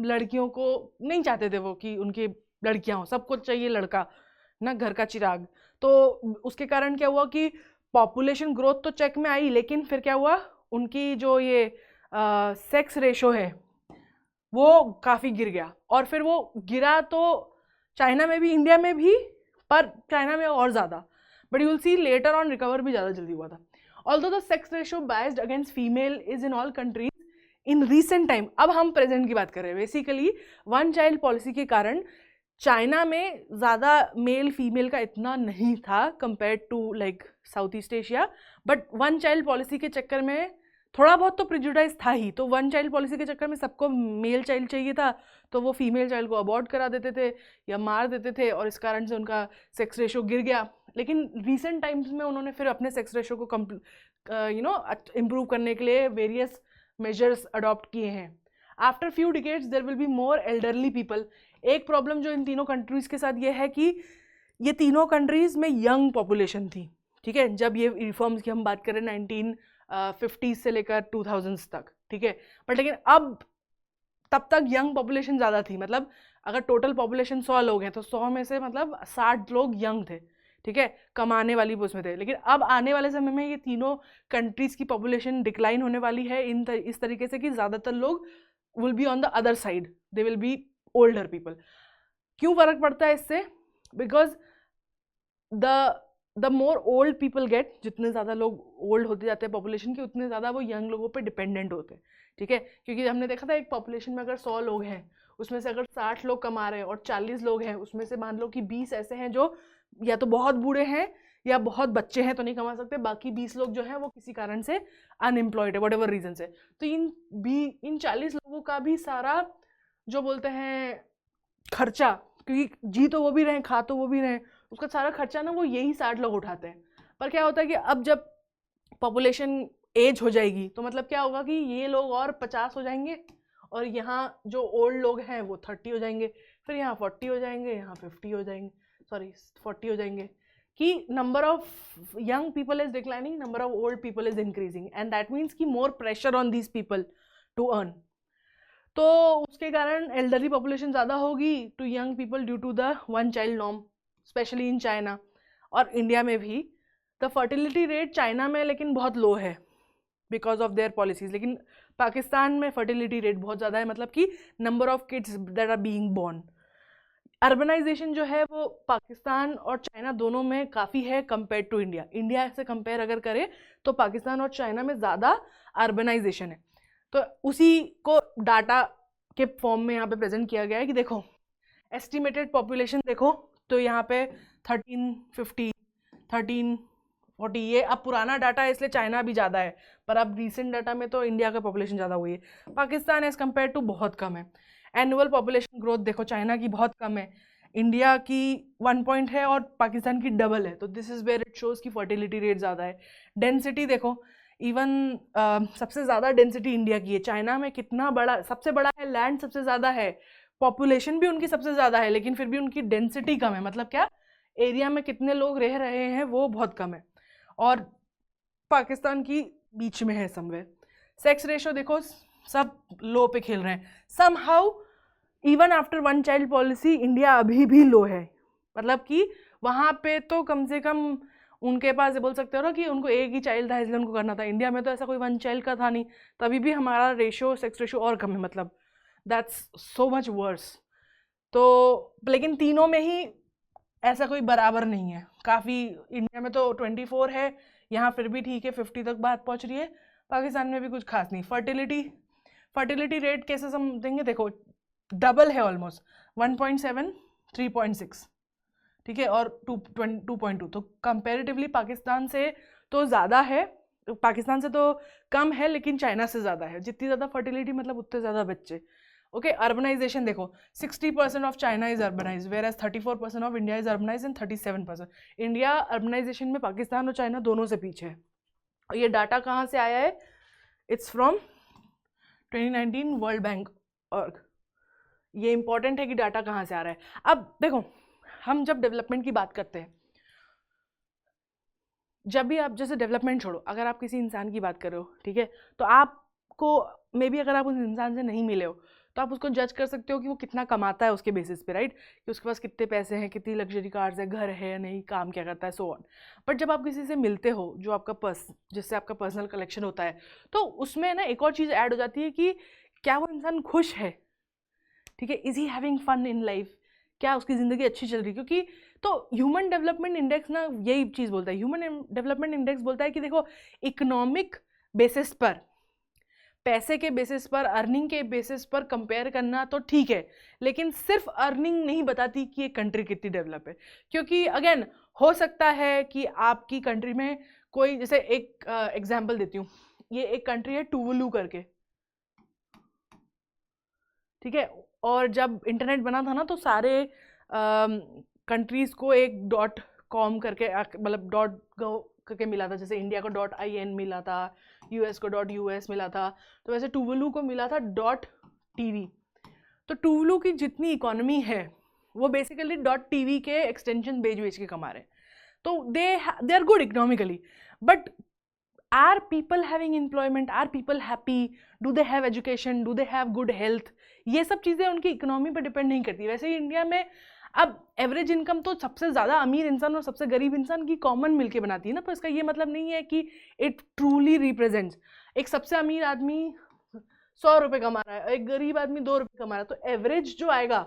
लड़कियों को नहीं चाहते थे वो कि उनकी लड़कियां हो, सबको चाहिए लड़का ना, घर का चिराग। तो उसके कारण क्या हुआ कि पॉपुलेशन ग्रोथ तो चेक में आई, लेकिन फिर क्या हुआ, उनकी जो ये सेक्स रेशो है वो काफ़ी गिर गया। और फिर वो गिरा तो चाइना में भी, इंडिया में भी, पर चाइना में और ज़्यादा। But you will see later on recover भी ज़्यादा जल्दी हुआ था। Although the sex ratio biased against female is in all countries in recent time. अब हम प्रेजेंट की बात कर रहे हैं। बेसिकली वन चाइल्ड पॉलिसी के कारण चाइना में ज़्यादा मेल फीमेल का इतना नहीं था compare to like south east Asia, but one child policy के चक्कर में थोड़ा बहुत तो प्रिजुडाइज था ही। तो वन चाइल्ड पॉलिसी के चक्कर में सबको मेल चाइल्ड चाहिए था, तो वो फीमेल चाइल्ड को अबॉर्ट करा देते थे या मार देते थे, और इस कारण से उनका सेक्स रेशो गिर गया। लेकिन रीसेंट टाइम्स में उन्होंने फिर अपने सेक्स रेशो को इम्प्रूव करने के लिए वेरियस मेजर्स अडॉप्ट किए हैं। After few decades there will be more elderly people. एक प्रॉब्लम जो इन तीनों कंट्रीज़ के साथ ये है कि ये तीनों कंट्रीज़ में यंग पॉपुलेशन थी, ठीक है, जब ये रिफॉर्म्स की हम बात करें 1950s से लेकर 2000s तक, ठीक है। बट लेकिन अब तब तक यंग पॉपुलेशन ज़्यादा थी। मतलब अगर टोटल पॉपुलेशन 100 लोग हैं तो 100 में से मतलब 60 लोग यंग थे, ठीक है, कमाने वाली उसमें थे। लेकिन अब आने वाले समय में ये तीनों कंट्रीज़ की पॉपुलेशन डिक्लाइन होने वाली है इस तरीके से कि ज़्यादातर लोग will be on the other side, they will be older people. क्यों फ़र्क पड़ता है इससे? Because the more old people get, जितने ज़्यादा लोग ओल्ड होते जाते हैं पॉपुलेशन के, उतने ज़्यादा वो यंग लोगों पे डिपेंडेंट होते हैं, ठीक है। क्योंकि हमने देखा था एक पॉपुलेशन में अगर 100 लोग हैं उसमें से अगर 60 लोग कमा रहे हैं और 40 लोग हैं उसमें से मान लो कि 20 ऐसे हैं जो या तो बहुत बूढ़े हैं या बहुत बच्चे हैं तो नहीं कमा सकते, बाकी 20 लोग जो हैं वो किसी कारण से अनएम्प्लॉयड है, व्हाटएवर रीजन से। तो इन 40 लोगों का भी सारा जो बोलते हैं खर्चा, क्योंकि जी तो वो भी रहें, खा तो वो भी रहें, उसका सारा खर्चा ना वो यही 60 लोग उठाते हैं। पर क्या होता है कि अब जब पॉपुलेशन एज हो जाएगी तो मतलब क्या होगा कि ये लोग और 50 हो जाएंगे और यहाँ जो ओल्ड लोग हैं वो 30 हो जाएंगे, फिर यहाँ 40 हो जाएंगे, यहाँ 50 हो जाएंगे, सॉरी 40 हो जाएंगे, कि number of young people is declining, number of old people is increasing, and that means कि more pressure on these people to earn. तो उसके कारण एल्डरली पॉपुलेशन ज़्यादा होगी to young people due to the one child norm, specially in China और इंडिया में भी। द फर्टिलिटी रेट चाइना में लेकिन बहुत लो है बिकॉज ऑफ देयर पॉलिसीज़, लेकिन पाकिस्तान में फर्टिलिटी रेट बहुत ज़्यादा है, मतलब कि number of kids that are being born. Urbanization जो है वो पाकिस्तान और चाइना दोनों में काफ़ी है कंपेयर टू इंडिया। इंडिया से कंपेयर अगर करें तो पाकिस्तान और चाइना में ज़्यादा अर्बनाइजेशन है। तो उसी को डाटा के फॉर्म में यहाँ पे प्रेजेंट किया गया है कि देखो एस्टिमेटेड पॉपुलेशन देखो तो यहाँ पे 1350, 1340, ये अब पुराना डाटा है इसलिए चाइना भी ज़्यादा है, पर अब रिसेंट डाटा में तो इंडिया का पॉपुलेशन ज़्यादा हुई है। पाकिस्तान एज़ कम्पेयर टू बहुत कम है। एनुअल पॉपुलेशन ग्रोथ देखो चाइना की बहुत कम है, इंडिया की 1 पॉइंट है और पाकिस्तान की डबल है। तो this is where it shows की फर्टिलिटी रेट ज़्यादा है। डेंसिटी देखो, इवन सबसे ज़्यादा डेंसिटी इंडिया की है। चाइना में कितना बड़ा, सबसे बड़ा है, लैंड सबसे ज़्यादा है, पॉपुलेशन भी उनकी सबसे ज़्यादा है, लेकिन फिर भी उनकी डेंसिटी कम है। मतलब क्या, एरिया में कितने लोग रह रहे हैं वो बहुत कम है, और पाकिस्तान की बीच में है समवेयर। सेक्स रेशो देखो सब लो पे खेल रहे हैं। Somehow even after one child policy India अभी भी लो है, मतलब कि वहाँ पे तो कम से कम उनके पास ये बोल सकते हो ना कि उनको एक ही चाइल्ड था इसलिए उनको करना था। इंडिया में तो ऐसा कोई वन चाइल्ड का था नहीं, तभी भी हमारा रेशियो, सेक्स रेशियो और कम है, मतलब दैट्स सो मच वर्स। तो लेकिन तीनों में ही ऐसा कोई बराबर नहीं है, काफ़ी। इंडिया में तो 24 है, यहाँ फिर भी ठीक है, 50 तक बात पहुँच रही है। पाकिस्तान में भी कुछ खास नहीं। फर्टिलिटी रेट कैसे समझेंगे, देखो डबल है ऑलमोस्ट, 1.7 3.6, ठीक है, और 2.2, तो कंपेरेटिवली पाकिस्तान से तो ज़्यादा है, पाकिस्तान से तो कम है, लेकिन चाइना से ज़्यादा है। जितनी ज़्यादा फर्टिलिटी मतलब उतने ज़्यादा बच्चे। ओके, अर्बनाइजेशन देखो, 60% of China is urbanize, whereas 34% of India is urbanize and 37%। India urbanization में पाकिस्तान और चाइना दोनों से पीछे है। और ये डाटा कहाँ से आया है? It's from 2019 world bank org. ये इंपॉर्टेंट है कि डाटा कहाँ से आ रहा है। अब देखो, हम जब डेवलपमेंट की बात करते हैं, जब भी आप जैसे डेवलपमेंट छोड़ो, अगर आप किसी इंसान की बात कर रहे हो, ठीक है, तो आपको मे बी अगर आप उस इंसान से नहीं मिले हो तो आप उसको जज कर सकते हो कि वो कितना कमाता है उसके बेसिस पे, राइट, कि उसके पास कितने पैसे हैं, कितनी लग्जरी कार्स है, घर है या नहीं, काम क्या करता है, सो ऑन। बट जब आप किसी से मिलते हो जो आपका जिससे आपका पर्सनल कलेक्शन होता है, तो उसमें ना एक और चीज़ ऐड हो जाती है कि क्या वो इंसान खुश है, ठीक है, is he having fun in life, क्या उसकी ज़िंदगी अच्छी चल रही है। क्योंकि तो ह्यूमन डेवलपमेंट इंडेक्स ना यही चीज़ बोलता है, ह्यूमन डेवलपमेंट इंडेक्स बोलता है कि देखो, इकोनॉमिक बेसिस पर, पैसे के बेसिस पर, अर्निंग के बेसिस पर कंपेयर करना तो ठीक है, लेकिन सिर्फ अर्निंग नहीं बताती कि एक कंट्री कितनी डेवलप है। क्योंकि अगेन हो सकता है कि आपकी कंट्री में कोई, जैसे एक एग्जांपल देती हूँ, ये एक कंट्री है टुवलू करके, ठीक है, और जब इंटरनेट बना था ना तो सारे कंट्रीज़ को एक .com करके, मतलब .gov करके मिला था। जैसे इंडिया को .in मिला था, यूएस को .us मिला था, तो वैसे टुवलू को मिला था .tv। तो टुवलू की जितनी इकोनॉमी है वो बेसिकली .tv के एक्सटेंशन बेच के कमा रहे हैं। तो they are good economically, but are people having employment, are people happy, do they have education, do they have good health, ये सब चीज़ें उनकी इकोनॉमी पर डिपेंड नहीं करती। वैसे ही इंडिया में अब एवरेज इनकम तो सबसे ज़्यादा अमीर इंसान और सबसे गरीब इंसान की कॉमन मिलके बनाती है ना, तो इसका ये मतलब नहीं है कि इट ट्रूली रिप्रेजेंट्स। एक सबसे अमीर आदमी 100 रुपये कमा रहा है, एक गरीब आदमी 2 रुपये कमा रहा है, तो एवरेज जो आएगा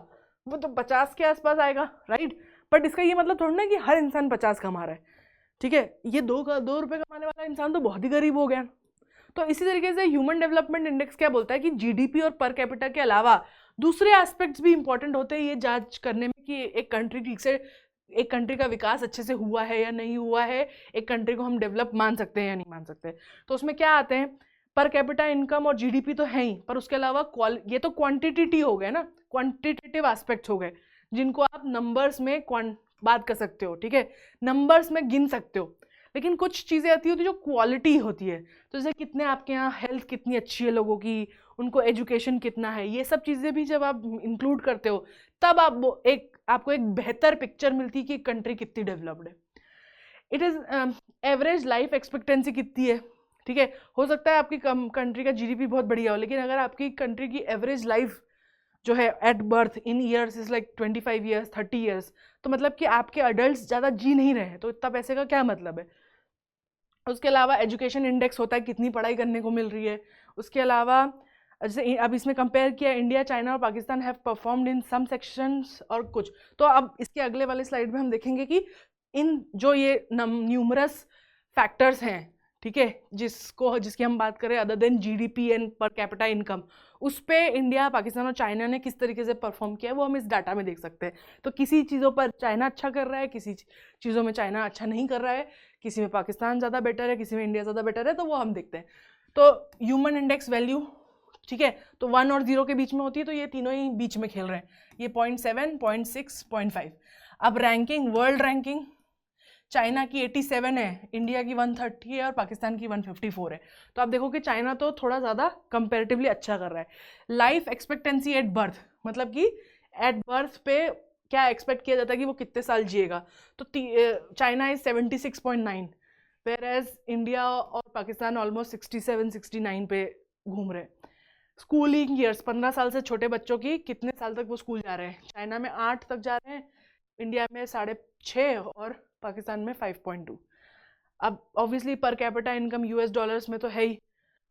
वो तो 50 के आसपास आएगा, राइट। बट इसका ये मतलब थोड़ा ना कि हर इंसान 50 कमा रहा है, ठीक है, ये 2 रुपये कमाने वाला इंसान तो बहुत ही गरीब हो गया। तो इसी तरीके से ह्यूमन डेवलपमेंट इंडेक्स क्या बोलता है कि जीडीपी और पर कैपिटा के अलावा दूसरे एस्पेक्ट्स भी इंपॉर्टेंट होते हैं ये जांच करने में कि एक कंट्री ठीक से, एक कंट्री का विकास अच्छे से हुआ है या नहीं हुआ है, एक कंट्री को हम डेवलप मान सकते हैं या नहीं मान सकते। तो उसमें क्या आते हैं, पर कैपिटा इनकम और जीडीपी तो है ही, पर उसके अलावा ये तो क्वांटिटेटिव हो गए ना, क्वांटिटेटिव एस्पेक्ट्स हो गए जिनको आप नंबर्स में बात कर सकते हो, ठीक है, नंबर्स में गिन सकते हो। लेकिन कुछ चीज़ें आती होती है जो क्वालिटी होती है, तो जैसे कितने आपके यहाँ हेल्थ कितनी अच्छी है लोगों की, उनको एजुकेशन कितना है, ये सब चीज़ें भी जब आप इंक्लूड करते हो तब आपको एक बेहतर पिक्चर मिलती है कि कंट्री कितनी डेवलप्ड है। It is average life expectancy कितनी है, ठीक है, हो सकता है आपकी कंट्री का जीडीपी बहुत बढ़िया हो, लेकिन अगर आपकी कंट्री की एवरेज लाइफ जो है at birth in years is like 25 years 30 years, तो मतलब कि आपके अडल्ट ज़्यादा जी नहीं रहे, तो इतना पैसे का क्या मतलब है। उसके अलावा एजुकेशन इंडेक्स होता है, कितनी पढ़ाई करने को मिल रही है। उसके अलावा जैसे अब इसमें कंपेयर किया, इंडिया, चाइना और Pakistan have performed in some sections और कुछ। तो अब इसके अगले वाले स्लाइड में हम देखेंगे कि इन जो ये न्यूमरस फैक्टर्स हैं, ठीक है, जिसकी हम बात करें other than GDP and per capita income, उस पे इंडिया, पाकिस्तान और चाइना ने किस तरीके से परफॉर्म किया है वो हम इस डाटा में देख सकते हैं। तो किसी चीज़ों पर चाइना अच्छा कर रहा है, किसी चीज़ों में चाइना अच्छा नहीं कर रहा है, किसी में पाकिस्तान ज़्यादा बेटर है, किसी में इंडिया ज़्यादा बेटर है, तो वो हम देखते हैं। तो ह्यूमन इंडेक्स वैल्यू, ठीक है, तो 1 और 0 के बीच में होती है, तो ये तीनों ही बीच में खेल रहे हैं, ये 0.7, 0.6, 0.5। अब रैंकिंग, वर्ल्ड रैंकिंग, चाइना की 87 है, इंडिया की 130 है और पाकिस्तान की 154 है। तो आप देखो कि चाइना तो थोड़ा ज़्यादा कंपैरेटिवली अच्छा कर रहा है। लाइफ एक्सपेक्टेंसी एट बर्थ, मतलब कि एट बर्थ पे क्या एक्सपेक्ट किया जाता है कि वो कितने साल जिएगा, तो China is 76.9, whereas India और पाकिस्तान ऑलमोस्ट 67-69 पे घूम रहे हैं। स्कूलिंग ईयर्स, 15 साल से छोटे बच्चों की कितने साल तक वो स्कूल जा रहे हैं, चाइना में 8 तक जा रहे हैं, इंडिया में 6.5 और पाकिस्तान में 5.2। अब obviously per capita income US dollars में तो है ही,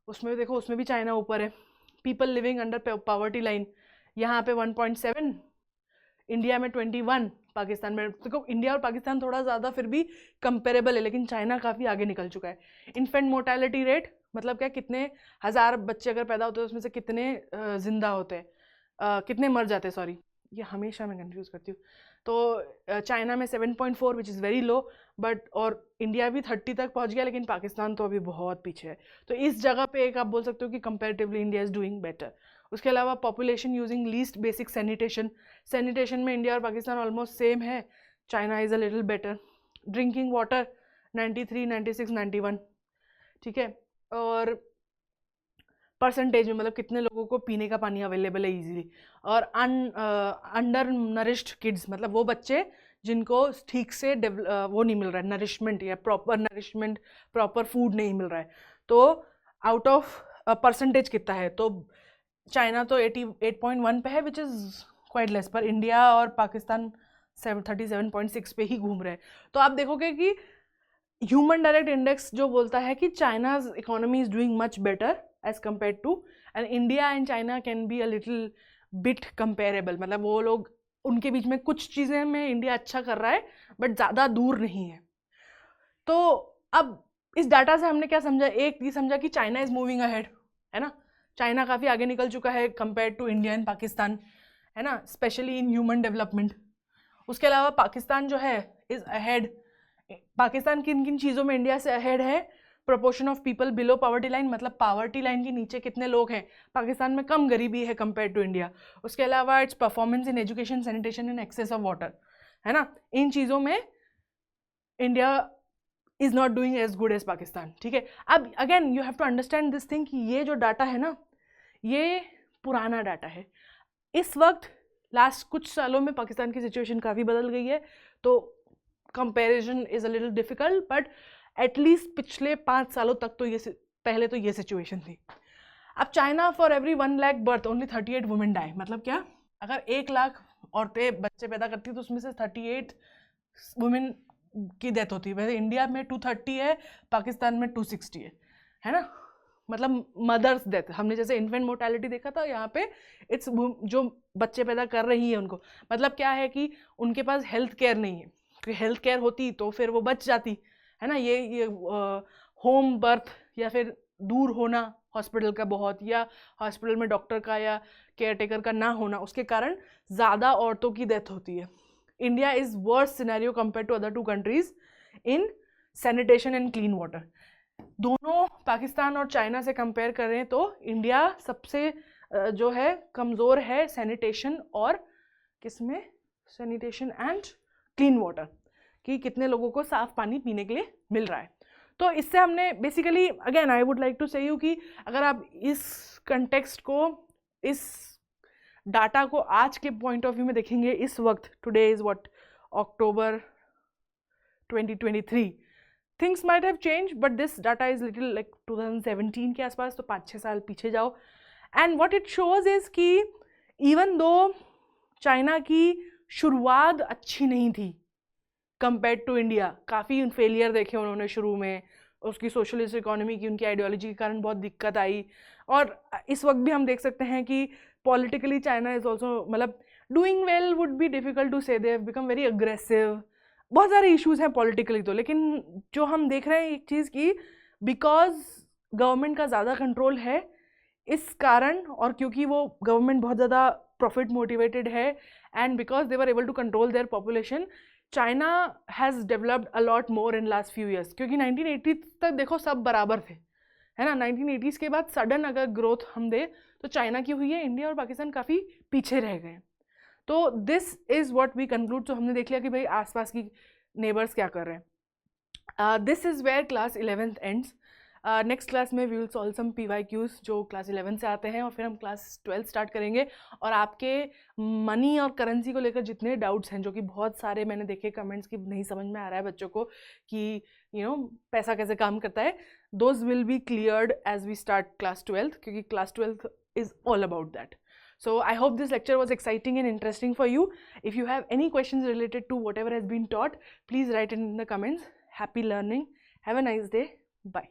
उसमें देखो उसमें भी चाइना ऊपर है। People living under poverty line यहाँ पे 1.7, इंडिया में 21, पाकिस्तान में देखो इंडिया और पाकिस्तान थोड़ा ज़्यादा फिर भी कंपेरेबल है, लेकिन चाइना काफ़ी आगे निकल चुका है। इन्फेंट मोर्टेलिटी रेट मतलब क्या, कितने हज़ार बच्चे अगर पैदा होते हैं उसमें से कितने जिंदा होते हैं, कितने मर जाते हैं, सॉरी ये हमेशा मैं कंफ्यूज करती हूँ। तो चाइना में 7.4 which is very low, but और इंडिया भी 30 तक पहुँच गया, लेकिन पाकिस्तान तो अभी बहुत पीछे है। तो इस जगह पे एक आप बोल सकते हो कि comparatively India is doing better. उसके अलावा population using least basic sanitation में इंडिया और पाकिस्तान ऑलमोस्ट सेम है, China is a little better. Drinking water 93, 96, 91, ठीक है। और परसेंटेज में मतलब कितने लोगों को पीने का पानी अवेलेबल है इजीली। और अंडर नरिश्ड किड्स मतलब वो बच्चे जिनको ठीक से वो नहीं मिल रहा है, नरिशमेंट या प्रॉपर नरिशमेंट, प्रॉपर फूड नहीं मिल रहा है। तो आउट ऑफ परसेंटेज कितना है, तो चाइना तो 88.1 पे है विच इज़ क्वाइट लेस, पर इंडिया और पाकिस्तान 37.6 पे ही घूम रहे हैं। तो आप देखोगे कि ह्यूमन डायरेक्ट इंडेक्स जो बोलता है कि China's economy is doing much better as compare to, and India and China can be a little bit comparable, मतलब वो लोग उनके बीच में कुछ चीज़ें में इंडिया अच्छा कर रहा है बट ज़्यादा दूर नहीं है। तो अब इस डाटा से हमने क्या समझा, एक ये समझा कि चाइना इज़ मूविंग अहेड, है ना, चाइना काफ़ी आगे निकल चुका है compare to India and Pakistan, है ना, स्पेशली इन ह्यूमन डेवलपमेंट। उसके अलावा पाकिस्तान जो है इज़ अहेड, पाकिस्तान किन किन चीज़ों में इंडिया से अहेड है, proportion of people below poverty line मतलब पॉवर्टी लाइन के नीचे कितने लोग हैं, पाकिस्तान में कम गरीबी है कंपेयर टू इंडिया। उसके अलावा its performance in education, sanitation and access of water, है ना, इन चीज़ों में India is not doing as good as Pakistan, ठीक है। अब again you have to understand this thing कि ये जो डाटा है ना ये पुराना डाटा है। इस वक्त लास्ट कुछ सालों में पाकिस्तान की सिचुएशन काफ़ी बदल गई है, तो comparison is a little difficult, but at least पिछले 5 सालों तक तो ये पहले तो ये सिचुएशन थी। अब China for every 1 lakh birth only 38 women die, मतलब क्या, अगर 1 लाख औरतें बच्चे पैदा करती तो उसमें से 38 वुमेन की डेथ होती है। वैसे इंडिया में 230 है, पाकिस्तान में 260 है ना, मतलब मदर्स डेथ। हमने जैसे इन्फेंट मोर्टेलिटी देखा था, यहाँ पे इट्स जो बच्चे पैदा कर रही है उनको, मतलब क्या है कि उनके पास हेल्थ केयर नहीं है, क्योंकि हेल्थ केयर होती तो फिर वो बच जाती, है ना। ये होम बर्थ या फिर दूर होना हॉस्पिटल का बहुत, या हॉस्पिटल में डॉक्टर का या केयर टेकर का ना होना, उसके कारण ज़्यादा औरतों की डेथ होती है। India is worst scenario compare to other 2 countries in sanitation and clean water. दोनों पाकिस्तान और चाइना से कंपेयर करें तो इंडिया सबसे जो है कमज़ोर है सैनिटेशन और किसमें, सैनिटेशन एंड क्लीन वाटर, कि कितने लोगों को साफ़ पानी पीने के लिए मिल रहा है। तो इससे हमने basically again I would like to say you कि अगर आप इस कंटेक्स्ट को, इस डाटा को आज के पॉइंट ऑफ व्यू में देखेंगे, इस वक्त today is what October 2023, things might have change but this data is little like 2017 के आसपास, तो 5-6 साल पीछे जाओ, and what it shows is कि इवन दो चाइना की शुरुआत अच्छी नहीं थी कंपेयर टू इंडिया, काफ़ी फेलियर देखे उन्होंने शुरू में, उसकी सोशलिस्ट इकोनॉमी की उनकी आइडियोलॉजी के कारण बहुत दिक्कत आई, और इस वक्त भी हम देख सकते हैं कि पॉलिटिकली चाइना इज़ ऑल्सो मतलब doing well would be difficult to say, they have become very aggressive, बहुत सारे इश्यूज़ हैं पॉलिटिकली तो, लेकिन जो हम देख रहे हैं एक चीज़ की, बिकॉज गवर्नमेंट का ज़्यादा कंट्रोल है इस कारण, और क्योंकि वो गवर्नमेंट बहुत ज़्यादा प्रॉफिट मोटिवेटेड है, and because they were able to control their population, China has developed a lot more in last few years. क्योंकि 1980 तक देखो सब बराबर थे, है ना, 1980s के बाद सडन अगर ग्रोथ हम दे तो चाइना की हुई है, इंडिया और पाकिस्तान काफ़ी पीछे रह गए। तो this is what we conclude. तो हमने देख लिया कि भाई आसपास की नेबर्स क्या कर रहे हैं। This is where class 11th ends. Next class में we will solve some PYQs जो क्लास 11 से आते हैं, और फिर हम क्लास 12 स्टार्ट करेंगे, और आपके मनी और करेंसी को लेकर जितने डाउट्स हैं, जो कि बहुत सारे मैंने देखे कमेंट्स की नहीं समझ में आ रहा है बच्चों को कि पैसा कैसे काम करता है, those will be cleared as we start class 12th, क्योंकि class 12th is all about that. So I hope this lecture was exciting and interesting for you. If you have any questions related to whatever has been taught, please write it in the comments. Happy learning. Have a nice day, bye.